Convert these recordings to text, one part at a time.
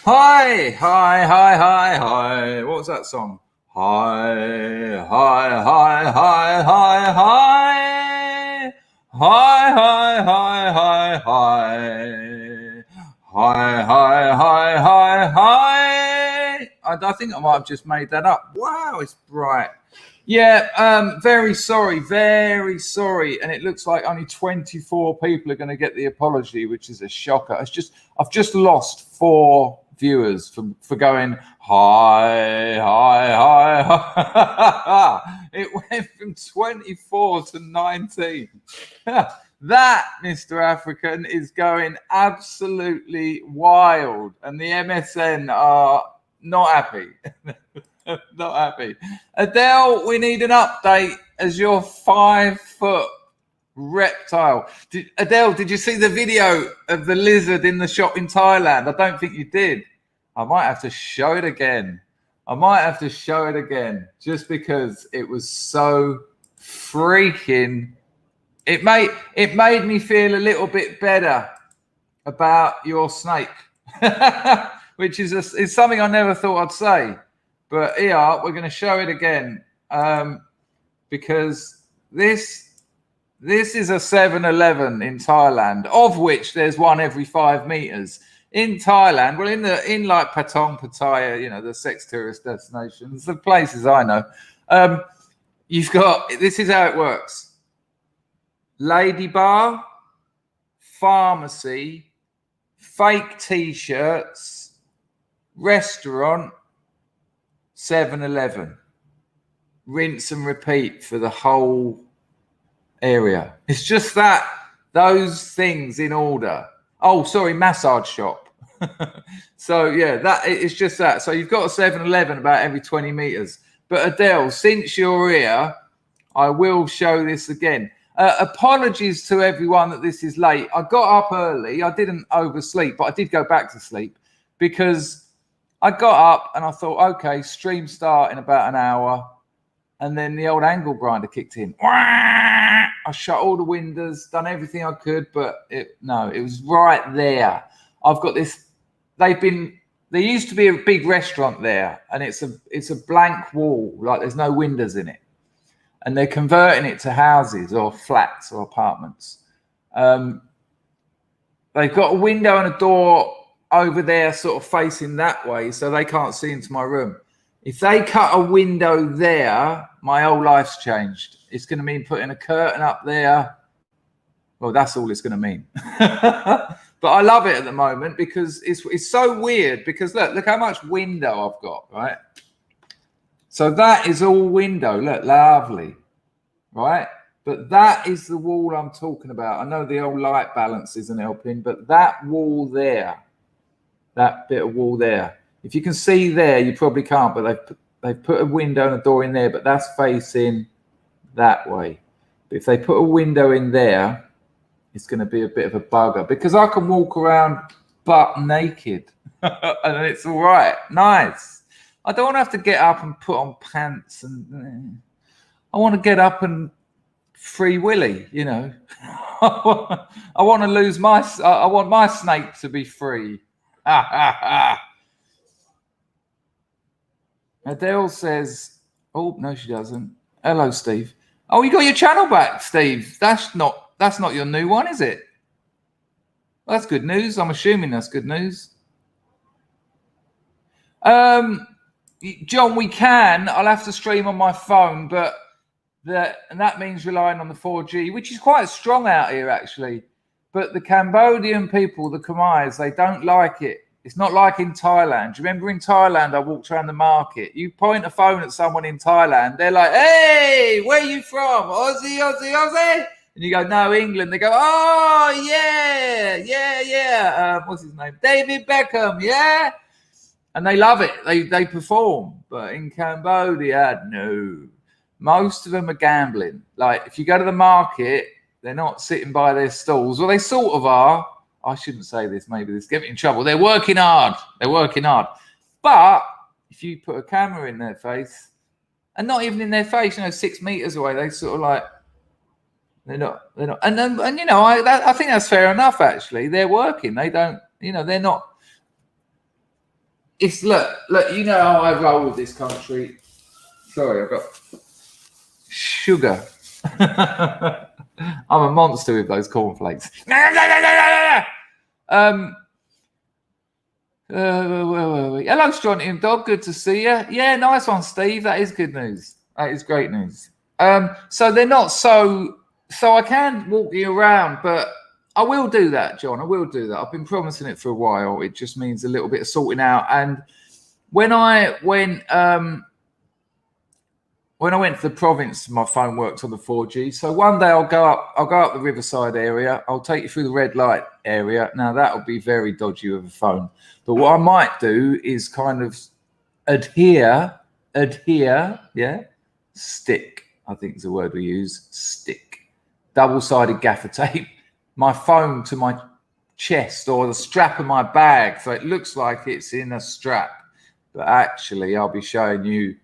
Hi, hi, hi, hi, hi. What was that song? Hi, hi, hi, hi, hi, hi. Hi, hi, hi, hi, hi. Hi, hi, hi, hi, hi. I think I might have just made that up. Wow, it's bright. Yeah, very sorry. And it looks like only 24 people are going to get the apology, which is a shocker. I've just lost 4 viewers for going hi, hi, hi. It went from 24 to 19. That, Mr. African, is going absolutely wild. And the MSN are not happy. Not happy. Adele, we need an update as your 5 foot reptile. Adele, did you see the video of the lizard in the shop in Thailand? I don't think you did. I might have to show it again. Just because it was so freaking. It made me feel a little bit better about your snake, which is something I never thought I'd say. But here, we're going to show it again because this is a 7-Eleven in Thailand, of which there's one every 5 meters. In Thailand, well, in like Patong, Pattaya, the sex tourist destinations, the places I know, you've got, this is how it works: lady bar, pharmacy, fake t-shirts, restaurant, 7-Eleven. Rinse and repeat for the whole area. It's just those things in order. Oh, sorry, massage shop. So yeah, it's just that. So you've got a 7-Eleven about every 20 meters. But Adele, since you're here, I will show this again. Apologies to everyone that this is late. I got up early. I didn't oversleep, but I did go back to sleep because I got up and I thought, okay, stream start in about an hour. And then the old angle grinder kicked in. I shut all the windows, done everything I could, but it was right there. I've got this. There used to be a big restaurant there, and it's a blank wall, like there's no windows in it. And they're converting it to houses or flats or apartments. They've got a window and a door over there sort of facing that way, so they can't see into my room. If they cut a window there, my whole life's changed. It's going to mean putting a curtain up there. Well, that's all it's going to mean. But I love it at the moment because it's so weird because look how much window I've got, right? So that is all window. Look, lovely, right? But that is the wall I'm talking about. I know the old light balance isn't helping, but that wall there, that bit of wall there, if you can see there, you probably can't, but they've put a window and a door in there, but that's facing that way. But if they put a window in there, it's going to be a bit of a bugger because I can walk around butt naked and it's all right. Nice. I don't want to have to get up and put on pants and I want to get up and free willy, I want to lose I want my snake to be free. Adele says, oh, no, she doesn't. Hello, Steve. Oh, you got your channel back, Steve. That's not your new one, is it? Well, that's good news. I'm assuming that's good news. John, we can. I'll have to stream on my phone, but that means relying on the 4G, which is quite strong out here, actually. But the Cambodian people, the Khmers, they don't like it. It's not like in Thailand. Do you remember in Thailand, I walked around the market. You point a phone at someone in Thailand, they're like, hey, where are you from? Aussie, Aussie, Aussie. And you go, no, England. They go, oh, yeah. What's his name? David Beckham, yeah. And they love it. They perform. But in Cambodia, no. Most of them are gambling. Like, if you go to the market, they're not sitting by their stalls. Well, they sort of are. I shouldn't say this. Maybe this get me in trouble. They're working hard. But if you put a camera in their face, and not even in their face, 6 meters away, they sort of like, they're not. And I think that's fair enough, actually. They're working. They don't, they're not. it's look, you know how I roll with this country. Sorry, I've got sugar. I'm a monster with those cornflakes. Where were we? Hello, Strontium and Dog. Good to see you. Yeah, nice one, Steve. That is good news. That is great news. So they're not so I can walk you around, but I will do that, John. I will do that. I've been promising it for a while. It just means a little bit of sorting out. And when I went to the province, my phone worked on the 4G. So one day I'll go up the Riverside area. I'll take you through the red light area. Now that'll be very dodgy with a phone. But what I might do is kind of adhere, yeah, stick, I think is the word we use, stick, double-sided gaffer tape, my phone to my chest or the strap of my bag, so it looks like it's in a strap, but actually I'll be showing you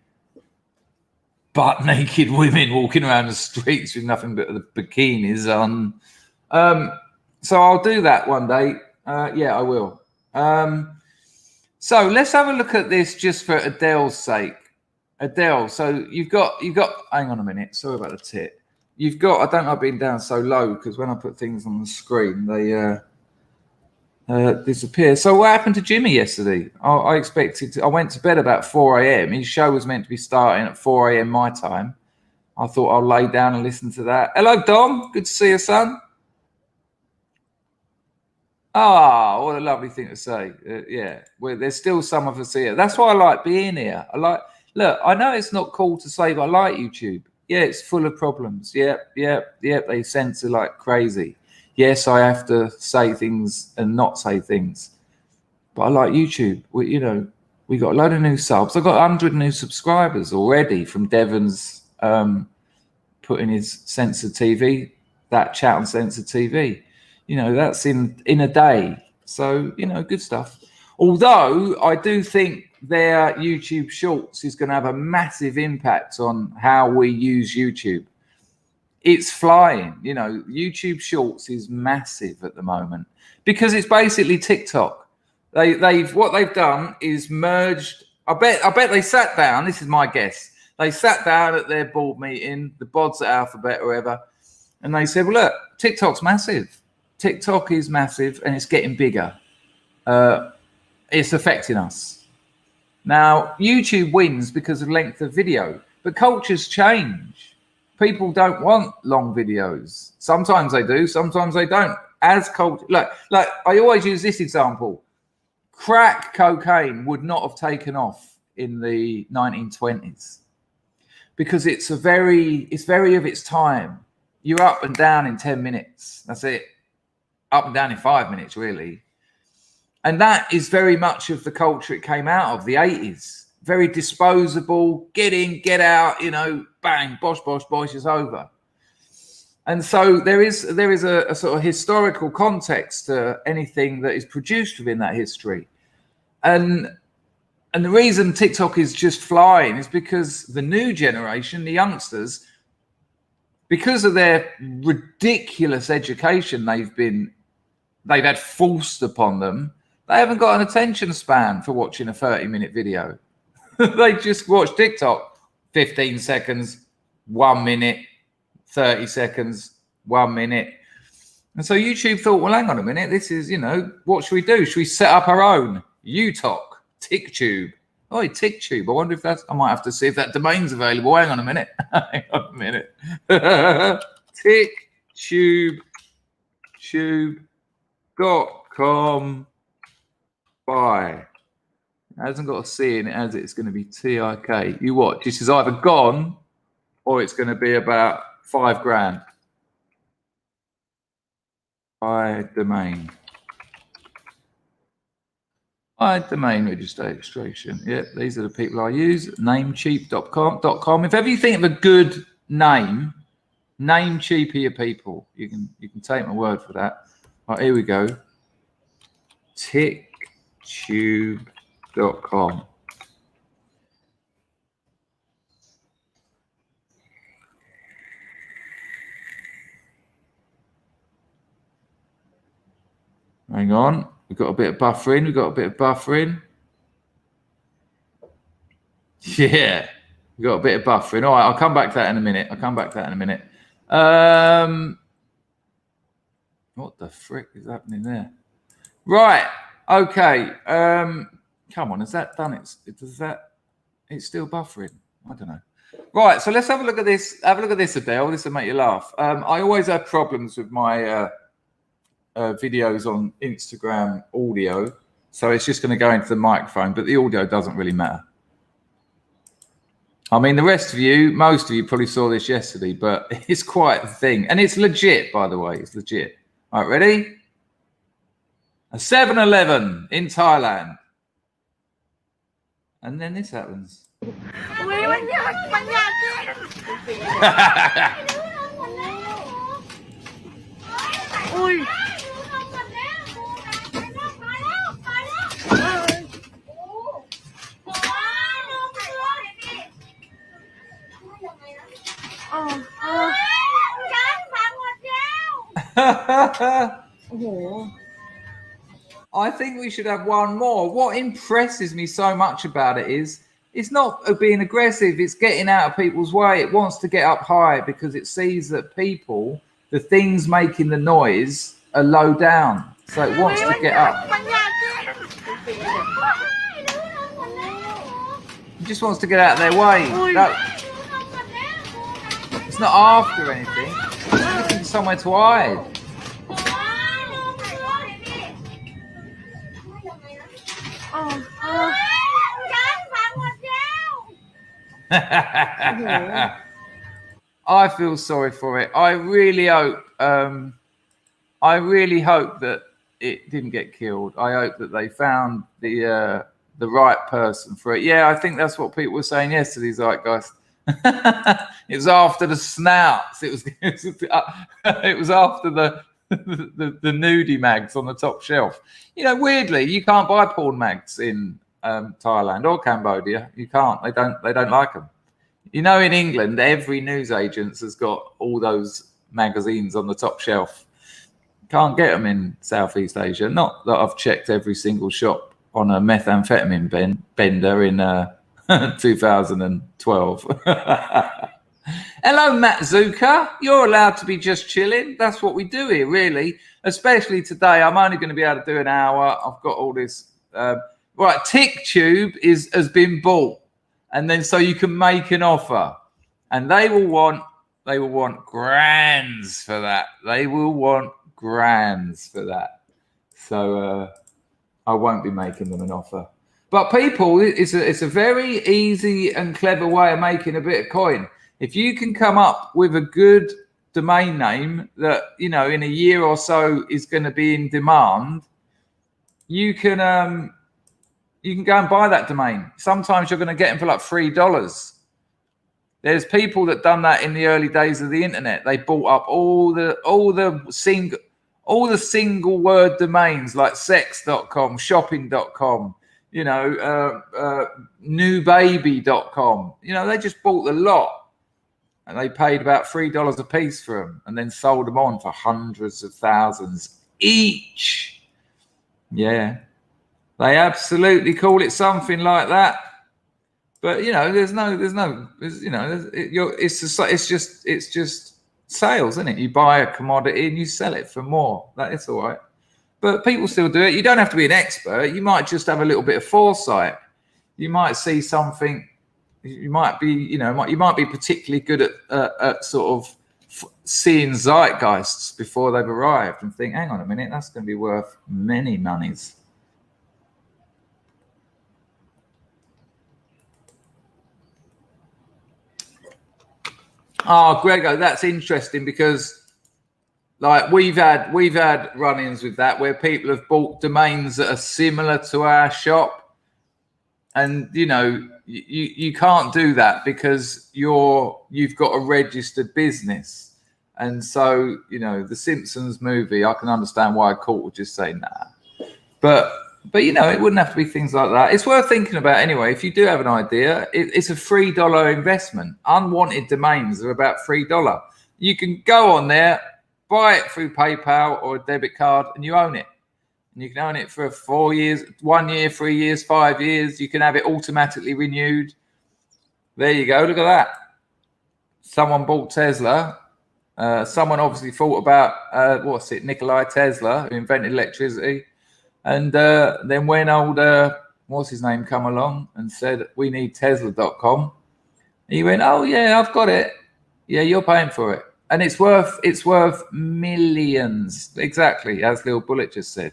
butt-naked women walking around the streets with nothing but the bikinis on. So I'll do that one day. Yeah, I will. So let's have a look at this just for Adele's sake. Adele, so you've got. Hang on a minute. Sorry about the tit. You've got. I don't like being down so low because when I put things on the screen, they disappear. So what happened to Jimmy yesterday? I expected. I went to bed about 4 a.m. His show was meant to be starting at 4 a.m. my time. I thought I'll lay down and listen to that. Hello, Dom. Good to see you, son. Ah, what a lovely thing to say. Yeah, well, there's still some of us here. That's why I like being here. Look, I know it's not cool to say, but I like YouTube. Yeah, it's full of problems. Yep. They censor like crazy. Yes, I have to say things and not say things. But I like YouTube. We got a load of new subs. I got 100 new subscribers already from Devon's putting his censored TV, that chat on censored TV. That's in a day. So, good stuff. Although I do think their YouTube Shorts is going to have a massive impact on how we use YouTube. It's flying. YouTube Shorts is massive at the moment because it's basically TikTok. What they've done is merged. I bet they sat down. This is my guess. They sat down at their board meeting, the bods at Alphabet or whatever, and they said, well, look, TikTok's massive. TikTok is massive and it's getting bigger. It's affecting us. Now, YouTube wins because of length of video, but cultures change. People don't want long videos. Sometimes they do, sometimes they don't. As culture, like I always use this example. Crack cocaine would not have taken off in the 1920s because it's very of its time. You're up and down in 10 minutes. That's it. Up and down in 5 minutes, really. And that is very much of the culture it came out of, the 80s. Very disposable, get in, get out, bang, bosh, it's over. And so there is a sort of historical context to anything that is produced within that history. And the reason TikTok is just flying is because the new generation, the youngsters, because of their ridiculous education they've had forced upon them, they haven't got an attention span for watching a 30-minute video. They just watch TikTok, 15 seconds, 1 minute, 30 seconds, 1 minute. And so YouTube thought, well, hang on a minute. This is, what should we do? Should we set up our own TikTube? Oh, TikTube. I wonder if I might have to see if that domain's available. Hang on a minute. TikTube.com. Buy. It hasn't got a C in it, has it? It's going to be TIK. You watch. This is either gone or it's going to be about $5,000. Buy domain. Buy domain registration. Yep, these are the people I use. Namecheap.com. If ever you think of a good name, Namecheap are your people. You can take my word for that. Right, here we go. TikTube.com. Hang on. We've got a bit of buffering. Yeah, we've got a bit of buffering. All right, I'll come back to that in a minute. What the frick is happening there? Right. Okay. Come on. Has that done it? It's still buffering. I don't know. Right. So let's have a look at this. Have a look at this, Adele. This will make you laugh. I always have problems with my videos on Instagram audio. So it's just going to go into the microphone, but the audio doesn't really matter. I mean, the rest of you, most of you probably saw this yesterday, but it's quite a thing. And it's legit, by the way. It's legit. All right, ready? A 7-Eleven in Thailand. And then this happens. I think we should have one more. What impresses me so much about it is it's not being aggressive, it's getting out of people's way. It wants to get up high because it sees that people, the things making the noise, are low down. So it wants to get up. It just wants to get out of their way. It's not after anything. It's looking for somewhere to hide. I feel sorry for it. I really hope that it didn't get killed. I hope that they found the right person for it. Yeah, I think that's what people were saying yesterday, Zeitgeist. It was after the snouts. It was after the nudie mags on the top shelf. You know, weirdly, you can't buy porn mags in Thailand or Cambodia. You can't. They don't like them. You know, in England, every newsagent has got all those magazines on the top shelf. Can't get them in Southeast Asia. Not that I've checked every single shop on a methamphetamine bender in 2012. Hello, Matt Zucker. You're allowed to be just chilling. That's what we do here, really. Especially today. I'm only going to be able to do an hour. I've got all this. Right, TickTube has been bought. And then so you can make an offer. And they will want grands for that. They will want grands for that. So I won't be making them an offer. But people, it's a very easy and clever way of making a bit of coin. If you can come up with a good domain name that, you know, in a year or so is going to be in demand, you can go and buy that domain. Sometimes you're going to get them for like $3. There's people that done that in the early days of the internet. They bought up all the single word domains like sex.com, shopping.com, you know, newbaby.com. You know, they just bought the lot. And they paid about $3 a piece for them and then sold them on for hundreds of thousands each. Yeah. They absolutely call it something like that. But, you know, it's just sales, isn't it? You buy a commodity and you sell it for more. That is all right. But people still do it. You don't have to be an expert. You might just have a little bit of foresight. You might see something. You might be particularly good at sort of seeing zeitgeists before they've arrived and think, hang on a minute, that's going to be worth many monies. Oh, Grego, that's interesting because, like, we've had run-ins with that where people have bought domains that are similar to our shop, and you know, you can't do that because you've got a registered business, and so you know the Simpsons movie. I can understand why a court would just say nah, but you know it wouldn't have to be things like that. It's worth thinking about anyway. If you do have an idea, it's a $3 investment. Unwanted domains are about $3. You can go on there, buy it through PayPal or a debit card, and you own it. And you can own it for 4 years, 1 year, 3 years, 5 years. You can have it automatically renewed. There you go. Look at that. Someone bought Tesla. Someone obviously thought about Nikolai Tesla, who invented electricity. And then when old what's his name come along and said, we need Tesla.com, he went, oh yeah, I've got it. Yeah, you're paying for it. And it's worth millions. Exactly, as Lil Bullet just said.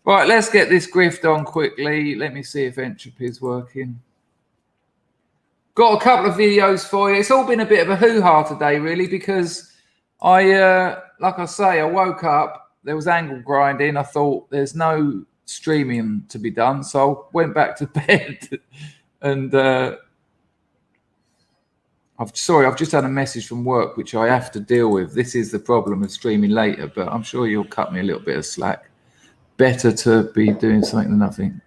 Right, let's get this grift on quickly. Let me see if entropy is working. Got a couple of videos for you. It's all been a bit of a hoo-ha today, really, because like I say, I woke up, there was angle grinding. I thought there's no streaming to be done, so I went back to bed. And I've just had a message from work, which I have to deal with. This is the problem of streaming later, but I'm sure you'll cut me a little bit of slack. Better to be doing something than nothing.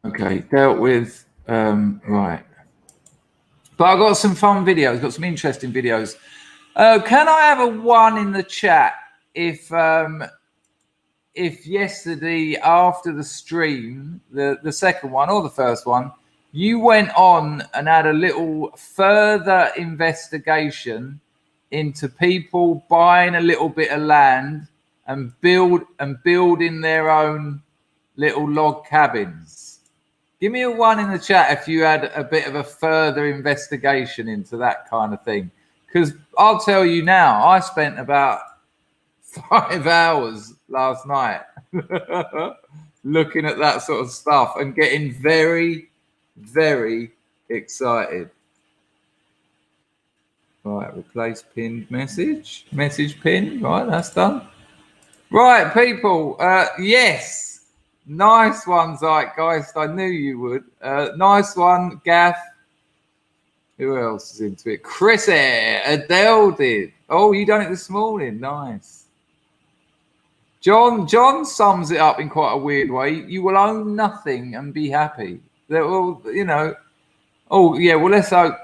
Okay, dealt with, right. But I've got some fun videos, got some interesting videos. Can I have a 1 in the chat if yesterday after the stream, the second one or the first one, you went on and had a little further investigation into people buying a little bit of land and building their own little log cabins? Give me a 1 in the chat if you had a bit of a further investigation into that kind of thing. Because I'll tell you now, I spent about 5 hours last night looking at that sort of stuff and getting very, very excited. Right, replace pinned message. Message pinned. Right, that's done. Right, people. Yes. Nice one, Zeitgeist. I knew you would. Nice one, Gaff. Who else is into it? Chrissy. Adele did. Oh, you done it this morning. Nice. John sums it up in quite a weird way. You will own nothing and be happy. Well, you know. Oh, yeah. Well, let's hope.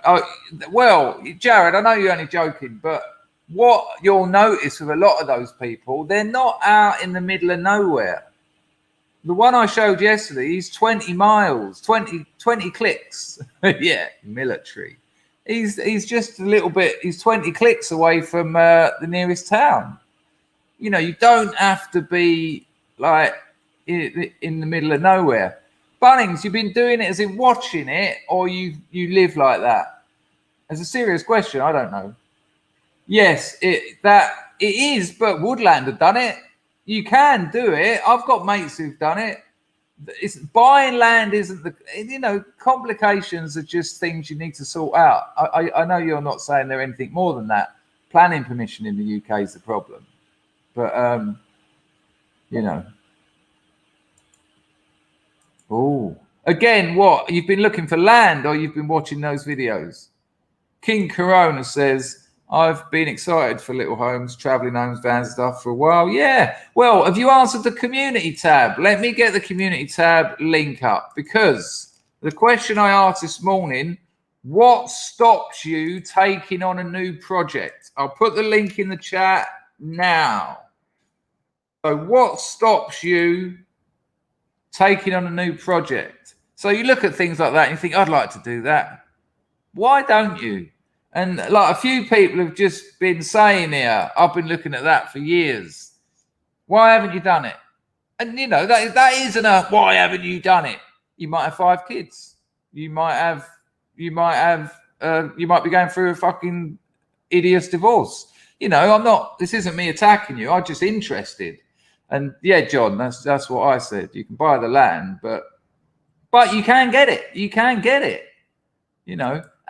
Well, Jared, I know you're only joking, but what you'll notice with a lot of those people, they're not out in the middle of nowhere. The one I showed yesterday, he's 20 miles, 20 clicks. Yeah, military. He's just a little bit, he's 20 clicks away from the nearest town. You know, you don't have to be like in the middle of nowhere. Bunnings, you've been doing it as in watching it, or you live like that? It's a serious question. I don't know. Yes, it is, but Woodland have done it. You can do it. I've got mates who've done it. It's buying land isn't complications are just things you need to sort out. I know you're not saying they're anything more than that. Planning permission in the UK is the problem. But Oh, again, what? You've been looking for land or you've been watching those videos? King Corona says, I've been excited for little homes, traveling homes, vans, stuff for a while. Yeah. Well, have you answered the community tab? Let me get the community tab link up, because the question I asked this morning, what stops you taking on a new project? I'll put the link in the chat now. So what stops you taking on a new project? So you look at things like that and you think, I'd like to do that. Why don't you? And like a few people have just been saying here, I've been looking at that for years. Why haven't you done it? And that isn't a why haven't you done it? You might have 5 kids. You might be going through a fucking hideous divorce. This isn't me attacking you. I'm just interested. And yeah, John, that's what I said. You can buy the land, but you can get it. You can get it.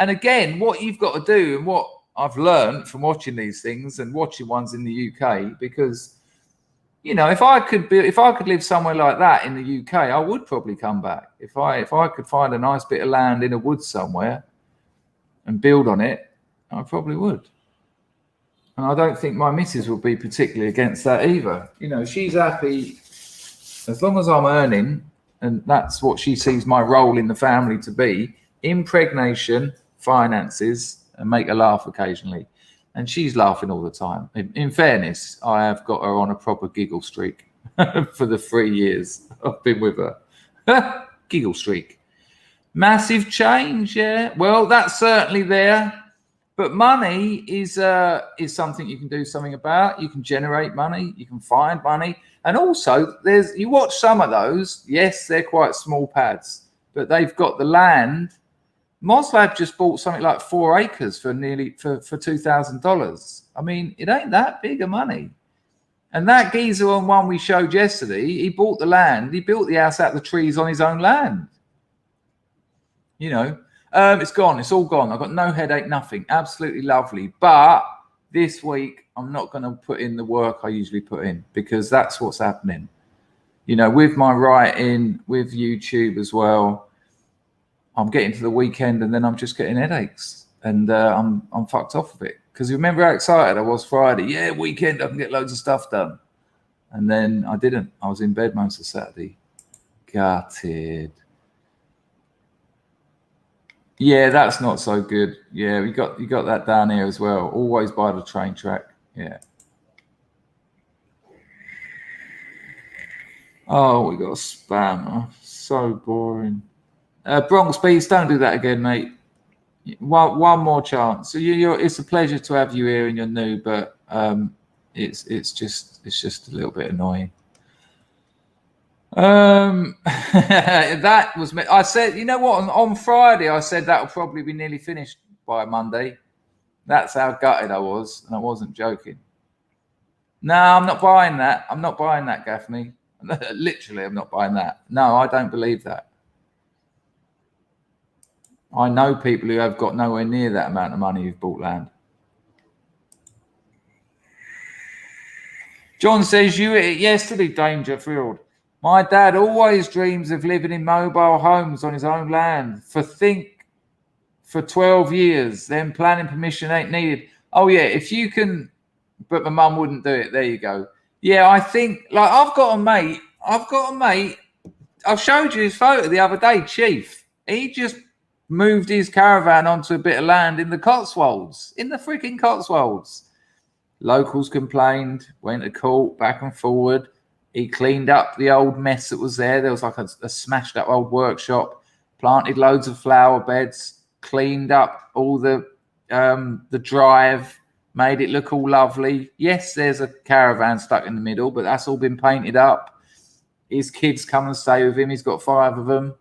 And again, what you've got to do, and what I've learned from watching these things and watching ones in the UK, because if I could live somewhere like that in the UK, I would probably come back. If I could find a nice bit of land in a woods somewhere and build on it, I probably would. And I don't think my missus will be particularly against that either. She's happy as long as I'm earning, and that's what she sees my role in the family to be. impregnation, finances, and make her laugh occasionally. And she's laughing all the time. In fairness, I have got her on a proper giggle streak for the 3 years I've been with her. Giggle streak. Massive change, yeah. Well, that's certainly there. But money is something you can do something about. You can generate money. You can find money. And also, you watch some of those. Yes, they're quite small pads, but they've got the land. Moslab just bought something like 4 acres for $2,000. I mean, it ain't that big of money. And that geezer on one we showed yesterday, he bought the land. He built the house out of the trees on his own land. You know, it's gone. It's all gone. I've got no headache, nothing. Absolutely lovely. But this week, I'm not going to put in the work I usually put in because that's what's happening. You know, with my writing, with YouTube as well, I'm getting to the weekend and then I'm just getting headaches and I'm fucked off of it. Because remember how excited I was Friday? Yeah, weekend, I can get loads of stuff done. And then I didn't. I was in bed most of Saturday. Gutted. Yeah, that's not so good. Yeah, you got that down here as well. Always by the train track. Yeah. Oh, we got a spam. So boring. Bronx Beast, don't do that again, mate. One more chance. So it's a pleasure to have you here, and you're new, but it's just a little bit annoying. That was me. I said, you know what? On Friday, I said that'll probably be nearly finished by Monday. That's how gutted I was, and I wasn't joking. No, I'm not buying that. I'm not buying that, Gaffney. Literally, I'm not buying that. No, I don't believe that. I know people who have got nowhere near that amount of money who've bought land. John says, you ate it yesterday, Dangerfield. My dad always dreams of living in mobile homes on his own land for 12 years. Then planning permission ain't needed. Oh, yeah, if you can, but my mum wouldn't do it. There you go. Yeah, I think, like, I've got a mate. I showed you his photo the other day, Chief. He just moved his caravan onto a bit of land in the Cotswolds, in the freaking Cotswolds. Locals complained, went to court, back and forward. He cleaned up the old mess that was there. There was like a smashed up old workshop, planted loads of flower beds, cleaned up all the drive, made it look all lovely. Yes, there's a caravan stuck in the middle, but that's all been painted up. His kids come and stay with him. He's got 5 of them.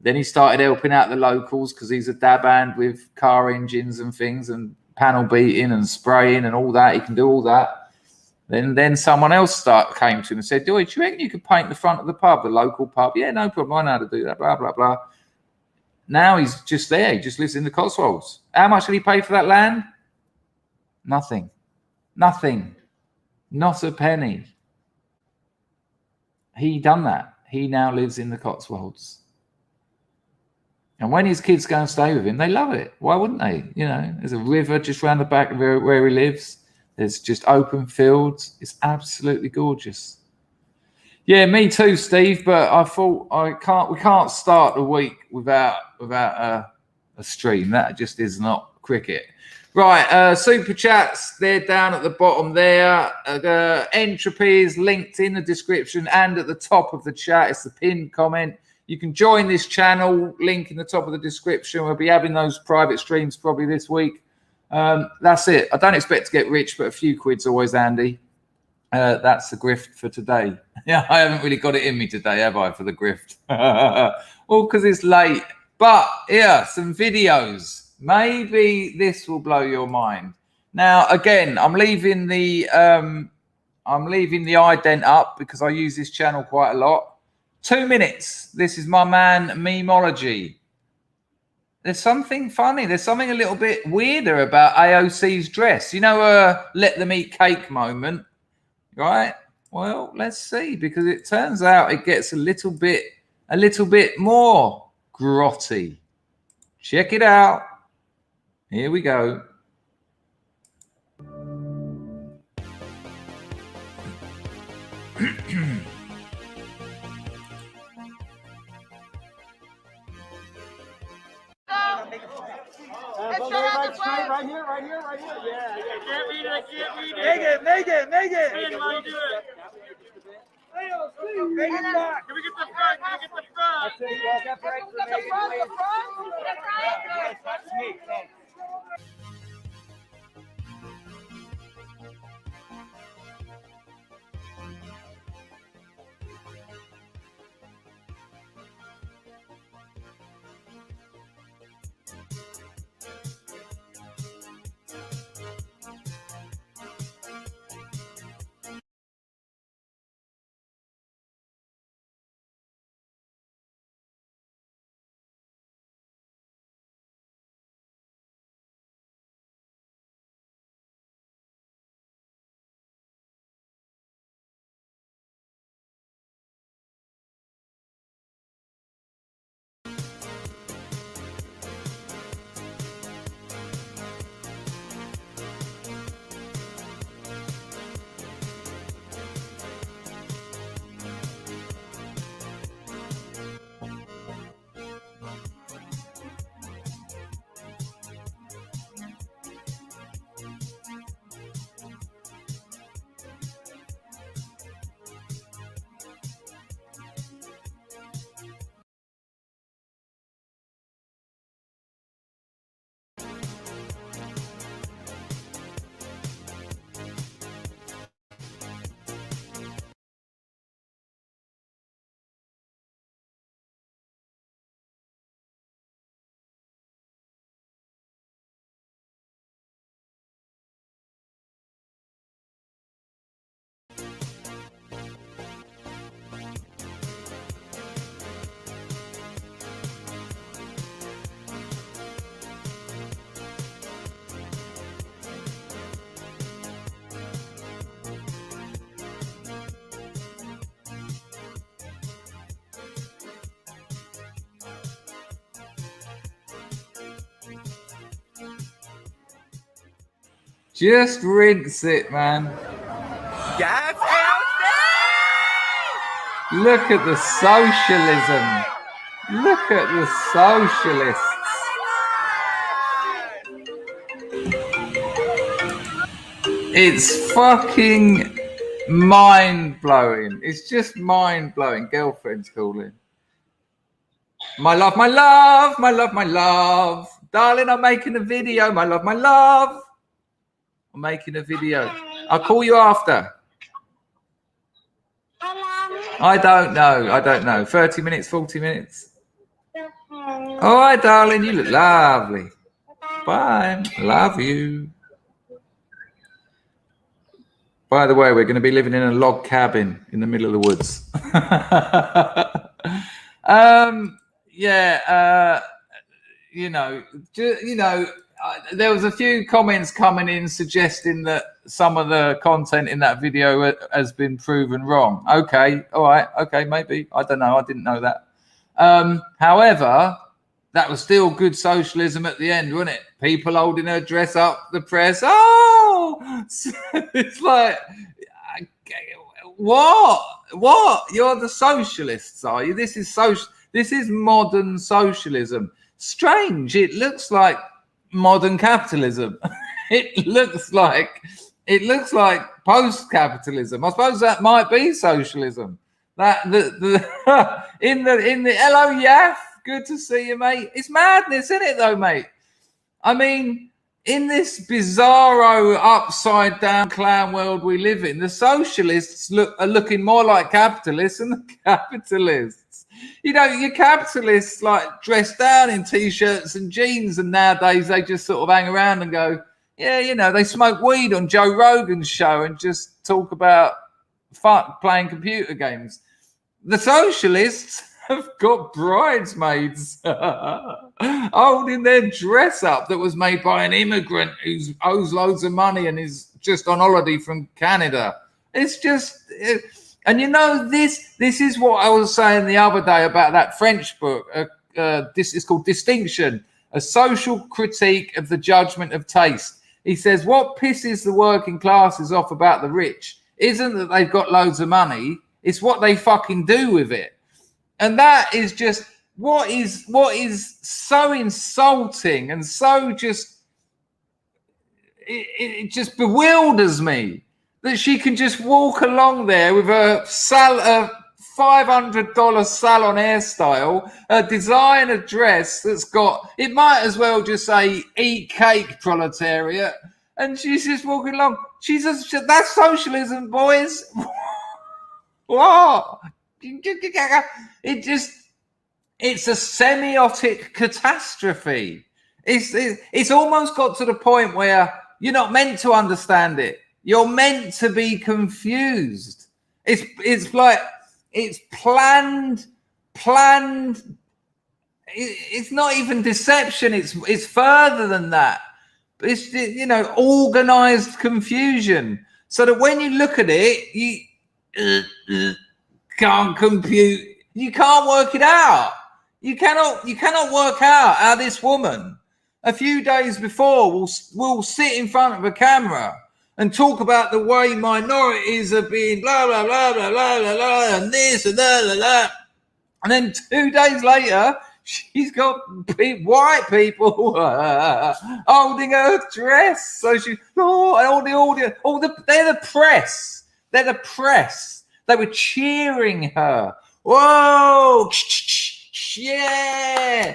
Then he started helping out the locals because he's a dab hand with car engines and things and panel beating and spraying and all that. He can do all that. Then someone else came to him and said, do you reckon you could paint the front of the pub, the local pub? Yeah, no problem. I know how to do that, blah, blah, blah. Now he's just there. He just lives in the Cotswolds. How much did he pay for that land? Nothing. Nothing. Not a penny. He done that. He now lives in the Cotswolds. And when his kids go and stay with him, they love it. Why wouldn't they? You know, there's a river just round the back of where he lives. There's just open fields. It's absolutely gorgeous. Yeah, me too, Steve. But I thought we can't start the week without a stream. That just is not cricket. Right, super chats. They're down at the bottom there. Entropy is linked in the description and at the top of the chat. It's the pinned comment. You can join this channel, link in the top of the description. We'll be having those private streams probably this week. That's it. I don't expect to get rich, but a few quid's always handy. That's the grift for today. Yeah, I haven't really got it in me today, have I, for the grift? Well, because it's late. But yeah, some videos. Maybe this will blow your mind. Now, again, I'm leaving the ident up because I use this channel quite a lot. 2 minutes. This is my man, Memology. There's something funny. There's something a little bit weirder about AOC's dress. You know, let them eat cake moment, right? Well, let's see, because it turns out it gets a little bit more grotty. Check it out. Here we go. Right here. Yeah. Can't read it. Make it. Hey, while you do it. Make it back. Can we get the front? That's it. Walk up right for Megan, please. Yes, that's me. Thanks. Just rinse it, man. Look at the socialism. Look at the socialists. It's fucking mind-blowing. It's just mind-blowing. Girlfriend's calling. My love, my love, my love, my love. Darling, I'm making a video. My love, my love. I'm making a video. I'll call you after. I don't know. 30 minutes, 40 minutes. All right, darling. You look lovely. Bye. Love you. By the way, we're going to be living in a log cabin in the middle of the woods. There was a few comments coming in suggesting that some of the content in that video has been proven wrong. Okay, all right, okay, maybe. I don't know. I didn't know that. However, that was still good socialism at the end, wasn't it? People holding her dress up, the press. Oh, it's like, what? You're the socialists, are you? This is modern socialism. Strange. It looks like modern capitalism. It looks like post-capitalism. I suppose that might be socialism. That in the hello, Yaf. Good to see you, mate. It's madness, isn't it, though, mate? I mean, in this bizarro, upside-down clown world we live in, the socialists are looking more like capitalists than the capitalists. You know, your capitalists like dress down in t-shirts and jeans, and nowadays they just sort of hang around and go, yeah, you know, they smoke weed on Joe Rogan's show and just talk about playing computer games. The socialists have got bridesmaids holding their dress up that was made by an immigrant who owes loads of money and is just on holiday from Canada. It's just, and you know, this is what I was saying the other day about that French book. This is called Distinction, a social critique of the judgment of taste. He says, what pisses the working classes off about the rich isn't that they've got loads of money, it's what they fucking do with it. And that is just, what is so insulting and so just it just bewilders me that she can just walk along there with a $500 salon hairstyle, a designer dress that's got, it might as well just say eat cake proletariat, and she's just walking along. That's socialism, boys. What? It's a semiotic catastrophe. It's almost got to the point where you're not meant to understand it. You're meant to be confused. It's like it's planned. It's not even deception. It's further than that. It's, you know, organized confusion. So that when you look at it, you can't compute. You can't work it out. You cannot work out how this woman, a few days before, will sit in front of a camera and talk about the way minorities are being blah blah blah blah blah blah, blah and this and that and that, and then 2 days later she's got white people holding her dress. So she and all the audience, they're the press. They're the press. They were cheering her. Whoa! Yeah,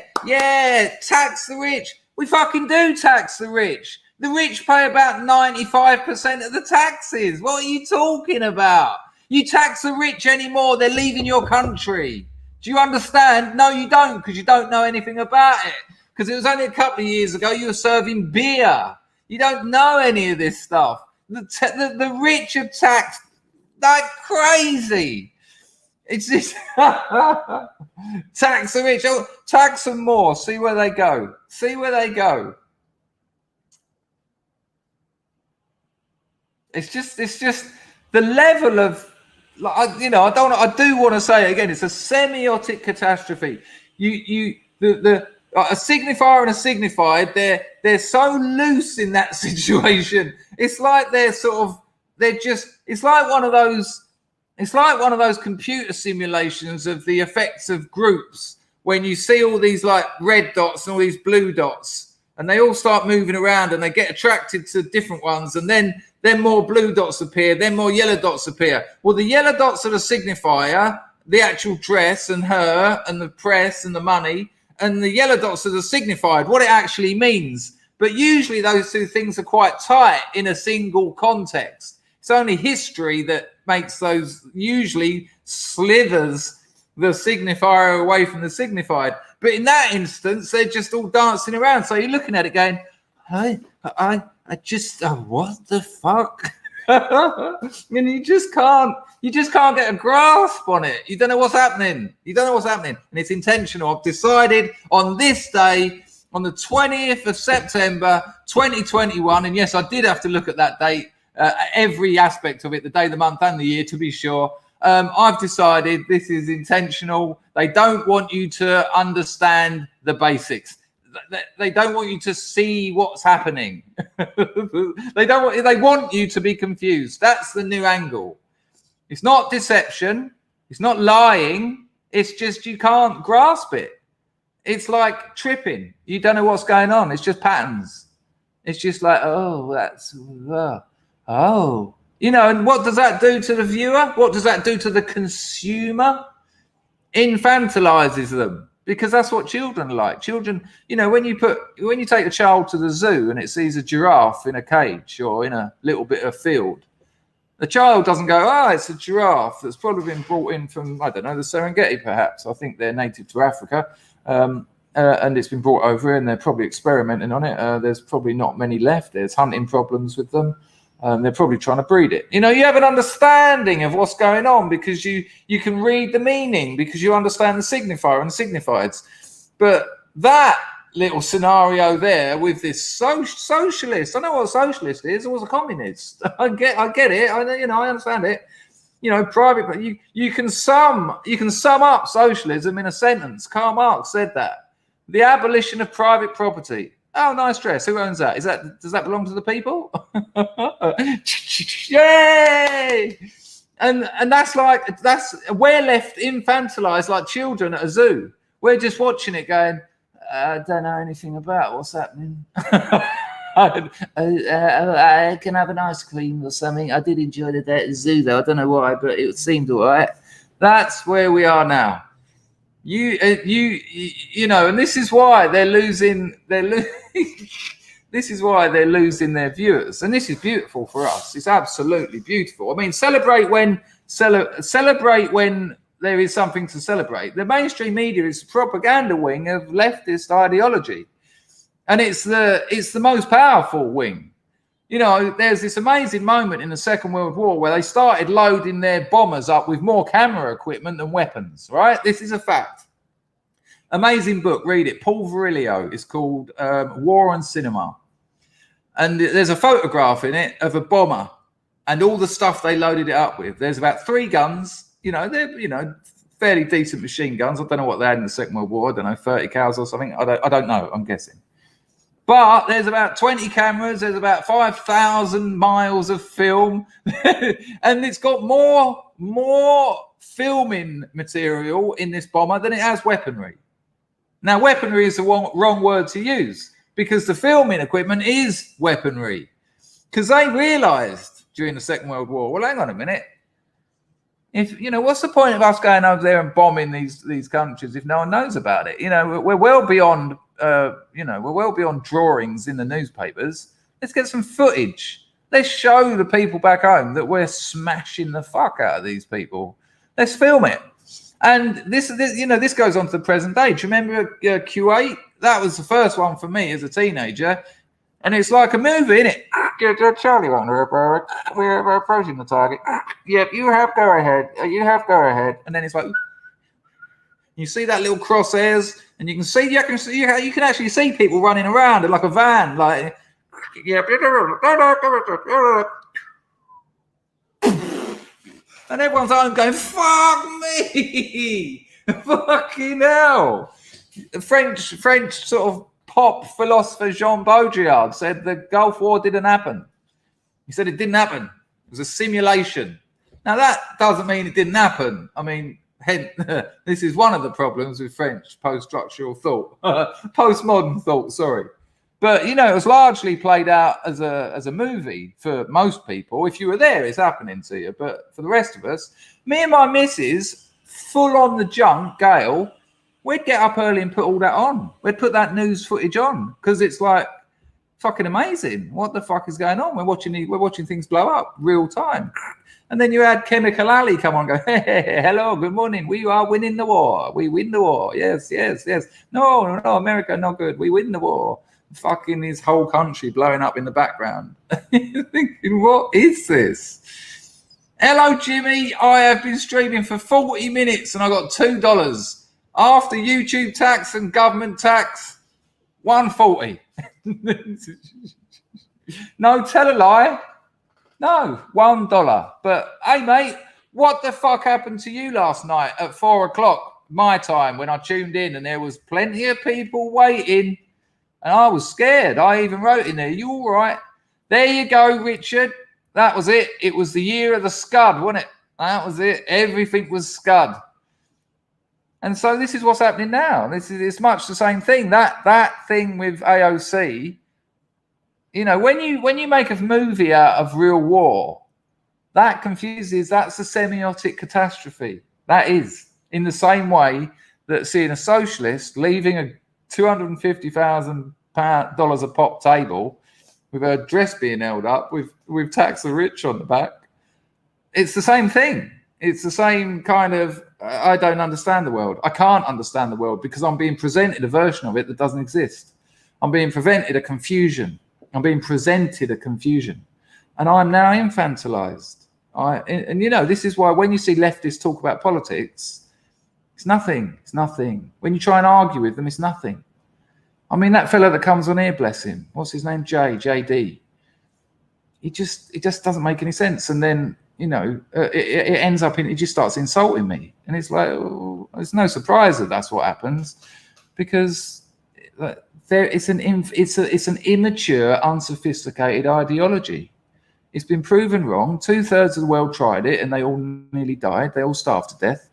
tax the rich. We fucking do tax the rich. The rich pay about 95% of the taxes. What are you talking about? You tax the rich anymore, they're leaving your country. Do you understand? No, you don't, because you don't know anything about it. Because it was only a couple of years ago you were serving beer. You don't know any of this stuff. The rich are taxed like crazy. It's just tax the rich. Oh, tax them more. See where they go. See where they go. It's just the level of, like, you know, I do want to say it again. It's a semiotic catastrophe. A signifier and a signified, they're so loose in that situation. It's like it's like one of those computer simulations of the effects of groups when you see all these like red dots and all these blue dots, and they all start moving around and they get attracted to different ones, and then more blue dots appear, then more yellow dots appear. Well, the yellow dots are the signifier, the actual dress and her and the press and the money, and the yellow dots are the signified, what it actually means. But usually those two things are quite tight in a single context. It's only history that makes those, usually slithers the signifier away from the signified. But in that instance, they're just all dancing around. So you're looking at it going, I just, what the fuck? And you just can't get a grasp on it. You don't know what's happening. And it's intentional. I've decided on this day, on the 20th of September, 2021, and yes, I did have to look at that date, every aspect of it, the day, the month, and the year, to be sure. I've decided this is intentional. They don't want you to understand the basics. They don't want you to see what's happening. They want you to be confused. That's the new angle. It's not deception. It's not lying. It's just you can't grasp it. It's like tripping. You don't know what's going on. It's just patterns. It's just like, oh, that's, oh. You know, and what does that do to the viewer? What does that do to the consumer? Infantilizes them, because that's what children like. Children, you know, when you take a child to the zoo and it sees a giraffe in a cage or in a little bit of field, the child doesn't go, oh, it's a giraffe that's probably been brought in from, I don't know, the Serengeti, perhaps. I think they're native to Africa. And it's been brought over and they're probably experimenting on it. There's probably not many left. There's hunting problems with them. They're probably trying to breed it. You know, you have an understanding of what's going on because you can read the meaning, because you understand the signifier and the signifieds. But that little scenario there with this socialist, I know what a socialist is. It was a communist. I get it. I understand it. You know, private. But you can sum up socialism in a sentence. Karl Marx said that. The abolition of private property. Oh, nice dress. Who owns that? Does that belong to the people? Yay! And that's we're left infantilized like children at a zoo. We're just watching it going, I don't know anything about what's happening. I can have an ice cream or something. I did enjoy the day at the zoo, though. I don't know why, but it seemed all right. That's where we are now. You know, and this is why they're losing. This is why they're losing their viewers, and this is beautiful for us. It's absolutely beautiful. I mean, celebrate when there is something to celebrate. The mainstream media is the propaganda wing of leftist ideology, and it's the most powerful wing. You know, there's this amazing moment in the Second World War where they started loading their bombers up with more camera equipment than weapons, right? This is a fact. Amazing book, read it. Paul Virilio. It's called War on Cinema. And there's a photograph in it of a bomber and all the stuff they loaded it up with. There's about 3 guns, they're, fairly decent machine guns. I don't know what they had in the Second World War. I don't know, 30 cals or something. I don't know. I'm guessing. But there's about 20 cameras. There's about 5,000 miles of film. And it's got more filming material in this bomber than it has weaponry. Now, weaponry is the wrong word to use because the filming equipment is weaponry. Because they realized during the Second World War, well, hang on a minute. If what's the point of us going over there and bombing these countries if no one knows about it? We're well beyond we're well beyond drawings in the newspapers. Let's get some footage. Let's show the people back home that we're smashing the fuck out of these people. Let's film it. And this goes on to the present day. Do you remember Q8? That was the first one for me as a teenager. And it's like a movie, isn't it? Charlie, we're approaching the target. Yep, you have go ahead. You have go ahead. And then it's like, you see that little crosshairs, and you can actually see people running around in like a van, like, yep. And everyone's at home going, fuck me, fucking hell. French sort of pop philosopher Jean Baudrillard said the Gulf War didn't happen. He said it didn't happen. It was a simulation. Now, that doesn't mean it didn't happen. I mean, this is one of the problems with French post-structural thought, postmodern thought, sorry. But, it was largely played out as a movie for most people. If you were there, it's happening to you. But for the rest of us, me and my missus, full on the junk, Gail, we'd get up early and put all that on. We'd put that news footage on because it's like fucking amazing. What the fuck is going on? We're watching things blow up real time. And then you had Chemical Ali come on and go, hey, hello, good morning. We are winning the war. We win the war. Yes. No, America, not good. We win the war. Fucking his whole country blowing up in the background. You're thinking, what is this? Hello, Jimmy. I have been streaming for 40 minutes and I got $2. After YouTube tax and government tax, $1.40. No, tell a lie. No, $1. But hey, mate, what the fuck happened to you last night at 4 o'clock my time when I tuned in and there was plenty of people waiting and I was scared. I even wrote in there, you all right? There you go, Richard. That was it. It was the year of the scud, wasn't it? That was it. Everything was scud. And so this is what's happening now. It's much the same thing. That thing with AOC, when you make a movie out of real war, that confuses, that's a semiotic catastrophe. That is, in the same way that seeing a socialist leaving a $250,000 a pop table with her dress being held up with tax the rich on the back. It's the same thing. It's the same kind of, I don't understand the world. I can't understand the world because I'm being presented a version of it that doesn't exist. I'm being presented a confusion. And I'm now infantilized. This is why when you see leftists talk about politics, it's nothing. When you try and argue with them, it's nothing. I mean, that fella that comes on here, bless him. What's his name? JD. It just doesn't make any sense. And then, it ends up it just starts insulting me. And it's like, it's no surprise that that's what happens because it's an immature, unsophisticated ideology. It's been proven wrong. 2/3 of the world tried it and they all nearly died. They all starved to death.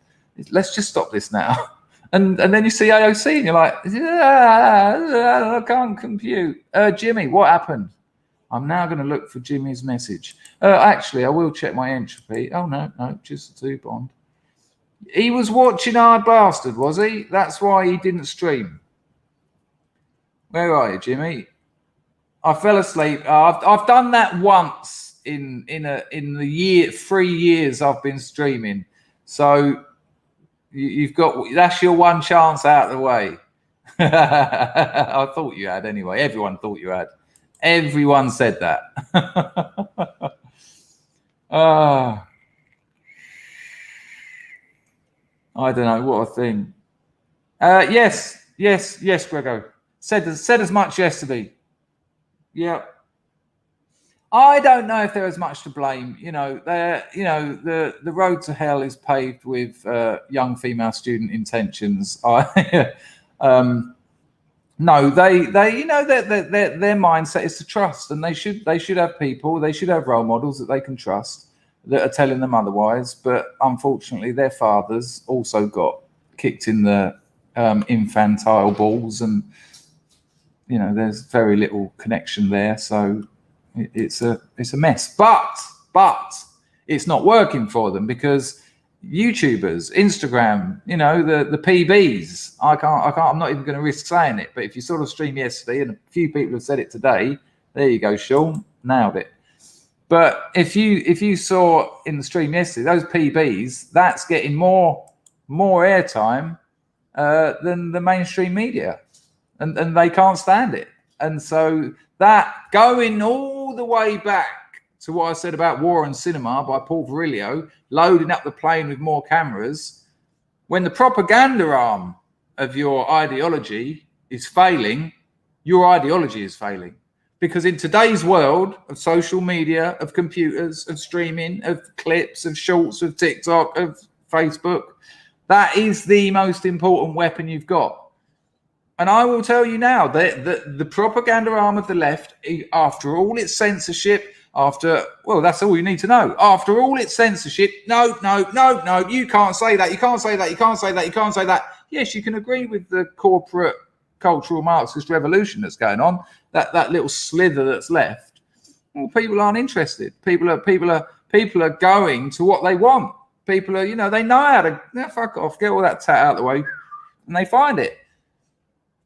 Let's just stop this now And then you see AOC and you're like, I can't compute. Jimmy, what happened? I'm now going to look for Jimmy's message. Actually, I will check my entropy. Oh, no, just a 2-bond. He was watching Hard Bastard, was he? That's why he didn't stream. Where are you, Jimmy? I fell asleep. I've done that once in the 3 years I've been streaming. So you've got, that's your one chance out of the way. I thought you had anyway. Everyone thought you had. Everyone said that. I don't know what I think. Yes, Grego. Said as much yesterday. Yeah. I don't know if there is much to blame. The road to hell is paved with young female student intentions. No, their mindset is to trust, and they should have people, they should have role models that they can trust that are telling them otherwise. But unfortunately, their fathers also got kicked in the infantile balls, and there's very little connection there. So it's a mess. But it's not working for them because YouTubers, Instagram, the PBs. I'm not even going to risk saying it, but if you saw the stream yesterday, and a few people have said it today, there you go, Sean, nailed it. But if you saw in the stream yesterday, those PBs, that's getting more airtime than the mainstream media, and they can't stand it. And so that, going all the way back to what I said about War on Cinema by Paul Virilio, loading up the plane with more cameras, when the propaganda arm of your ideology is failing, your ideology is failing. Because in today's world of social media, of computers, of streaming, of clips, of shorts, of TikTok, of Facebook, that is the most important weapon you've got. And I will tell you now that the propaganda arm of the left, after all its censorship, that's all you need to know. After all its censorship, no, you can't say that, you can't say that, you can't say that, you can't say that. Yes, you can agree with the corporate cultural Marxist revolution that's going on, that little slither that's left. Well, people aren't interested. People are going to what they want. People are, they know how to fuck off, get all that tat out of the way, and they find it.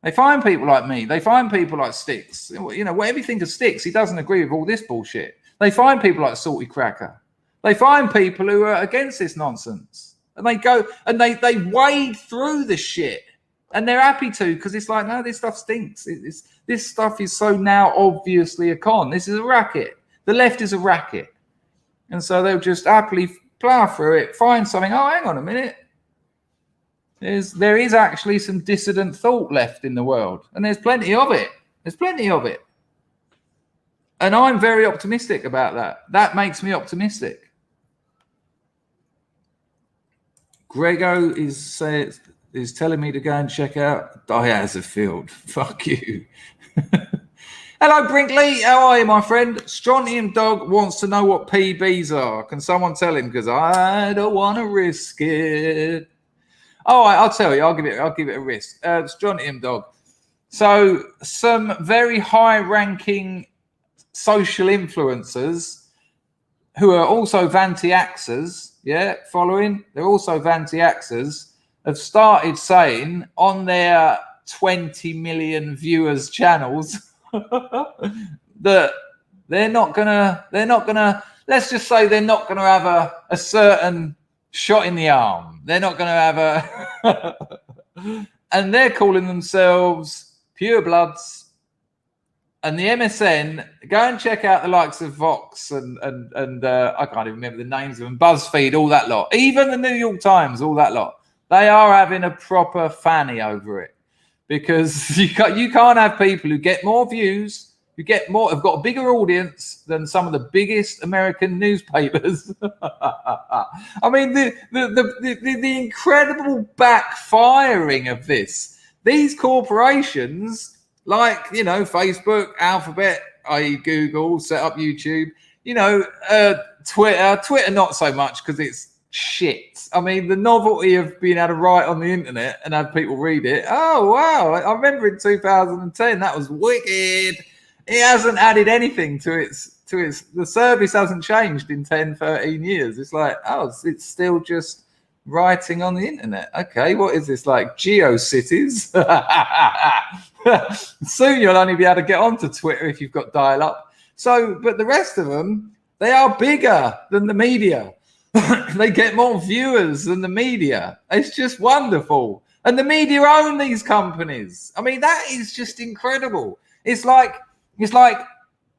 They find people like me. They find people like Sticks. Whatever you think of Sticks, he doesn't agree with all this bullshit. They find people like Salty Cracker. They find people who are against this nonsense. And they go and they wade through the shit. And they're happy to, because it's like, no, this stuff stinks. This stuff is so now obviously a con. This is a racket. The left is a racket. And so they'll just happily plow through it, find something. Oh, hang on a minute. There is actually some dissident thought left in the world, and there's plenty of it. And I'm very optimistic about that. That makes me optimistic. Grego is telling me to go and check out Diazofield. Fuck you. Hello, Brinkley. How are you, my friend? Strontium Dog wants to know what PBs are. Can someone tell him? Because I don't want to risk it. Oh, I'll tell you. I'll give it a risk. Strontium Dog. So some very high-ranking social influencers who are also Vanti-Axers, following? They're also Vanti-Axers, have started saying on their 20 million viewers channels that they're not gonna, let's just say they're not gonna have a certain shot in the arm. They're not going to have and they're calling themselves Pure Bloods. And the MSN, go and check out the likes of Vox and I can't even remember the names of them, BuzzFeed, all that lot, even the New York Times, all that lot. They are having a proper fanny over it, because you can't have people who get more views, have got a bigger audience than some of the biggest American newspapers. I mean, the incredible backfiring of this. These corporations, like, Facebook, Alphabet, i.e. Google, set up YouTube, Twitter not so much, because shit. I mean, the novelty of being able to write on the internet and have people read it. Oh, wow. I remember in 2010, that was wicked. It hasn't added anything to its, the service hasn't changed in 10, 13 years. It's like, oh, it's still just writing on the internet. Okay, what is this, like GeoCities? Soon you'll only be able to get onto Twitter if you've got dial-up. So, but the rest of them, they are bigger than the media. They get more viewers than the media. It's just wonderful. And the media own these companies. I mean, that is just incredible. It's like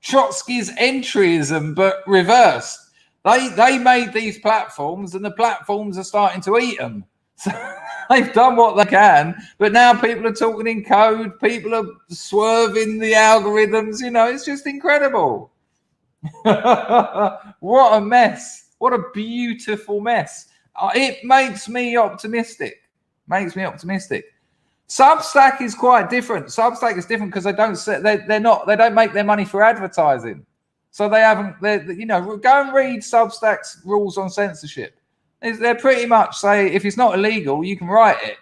Trotsky's entryism, but reversed. They made these platforms, and the platforms are starting to eat them. So they've done what they can, but now people are talking in code. People are swerving the algorithms. You know, it's just incredible. What a mess. What a beautiful mess. It makes me optimistic. Substack is quite different. Substack is different because they don't make their money for advertising. So they haven't, go and read Substack's rules on censorship. They're pretty much say, if it's not illegal, you can write it,